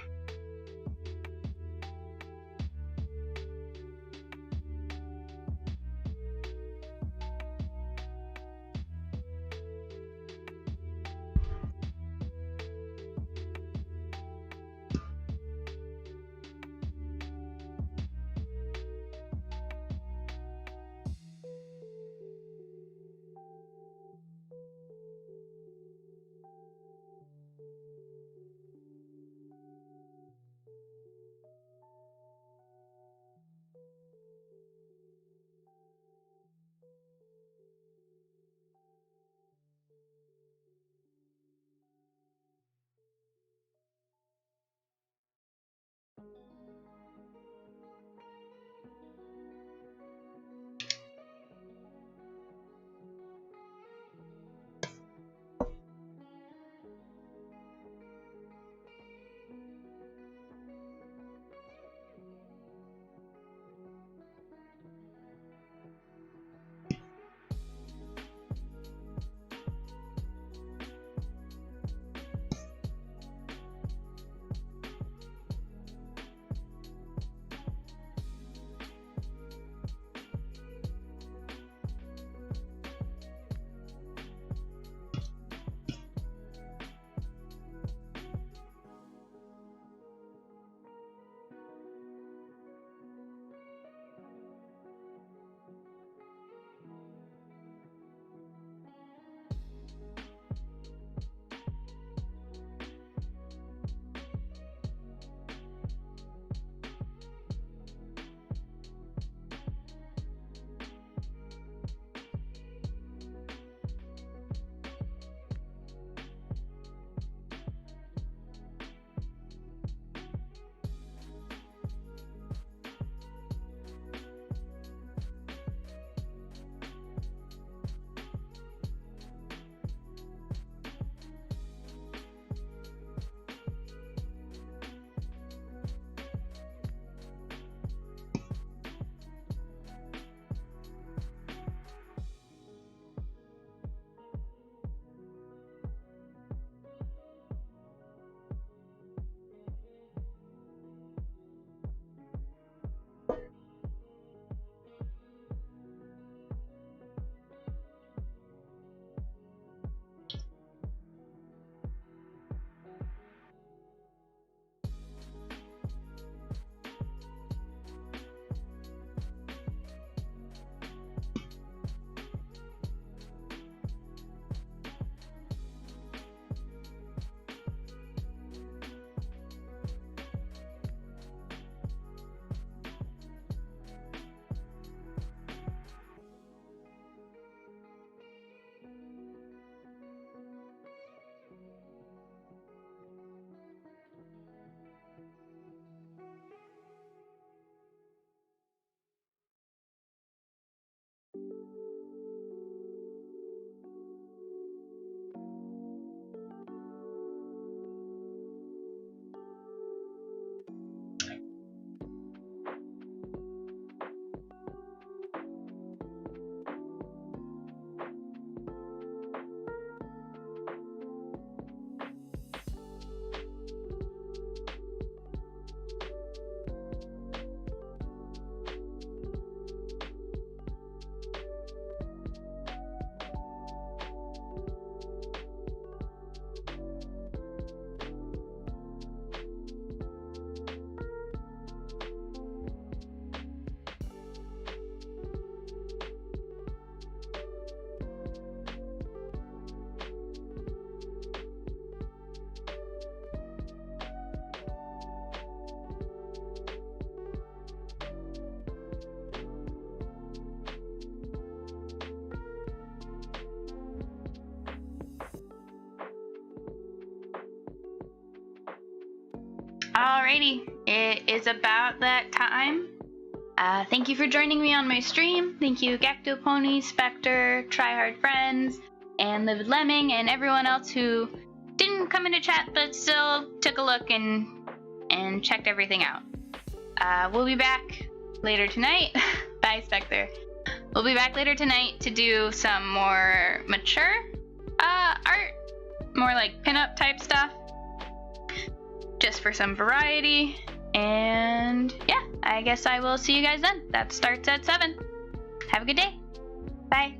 Alrighty, it is about that time. Thank you for joining me on my stream. Thank you, Gectopony, Spectre, Tryhard Friends, and Livid Lemming, and everyone else who didn't come into chat but still took a look and checked everything out. We'll be back later tonight. Bye, Spectre. We'll be back later tonight to do some more mature art, more like pinup type stuff, just for some variety. And yeah, I guess I will see you guys then. That starts at 7. Have a good day. Bye.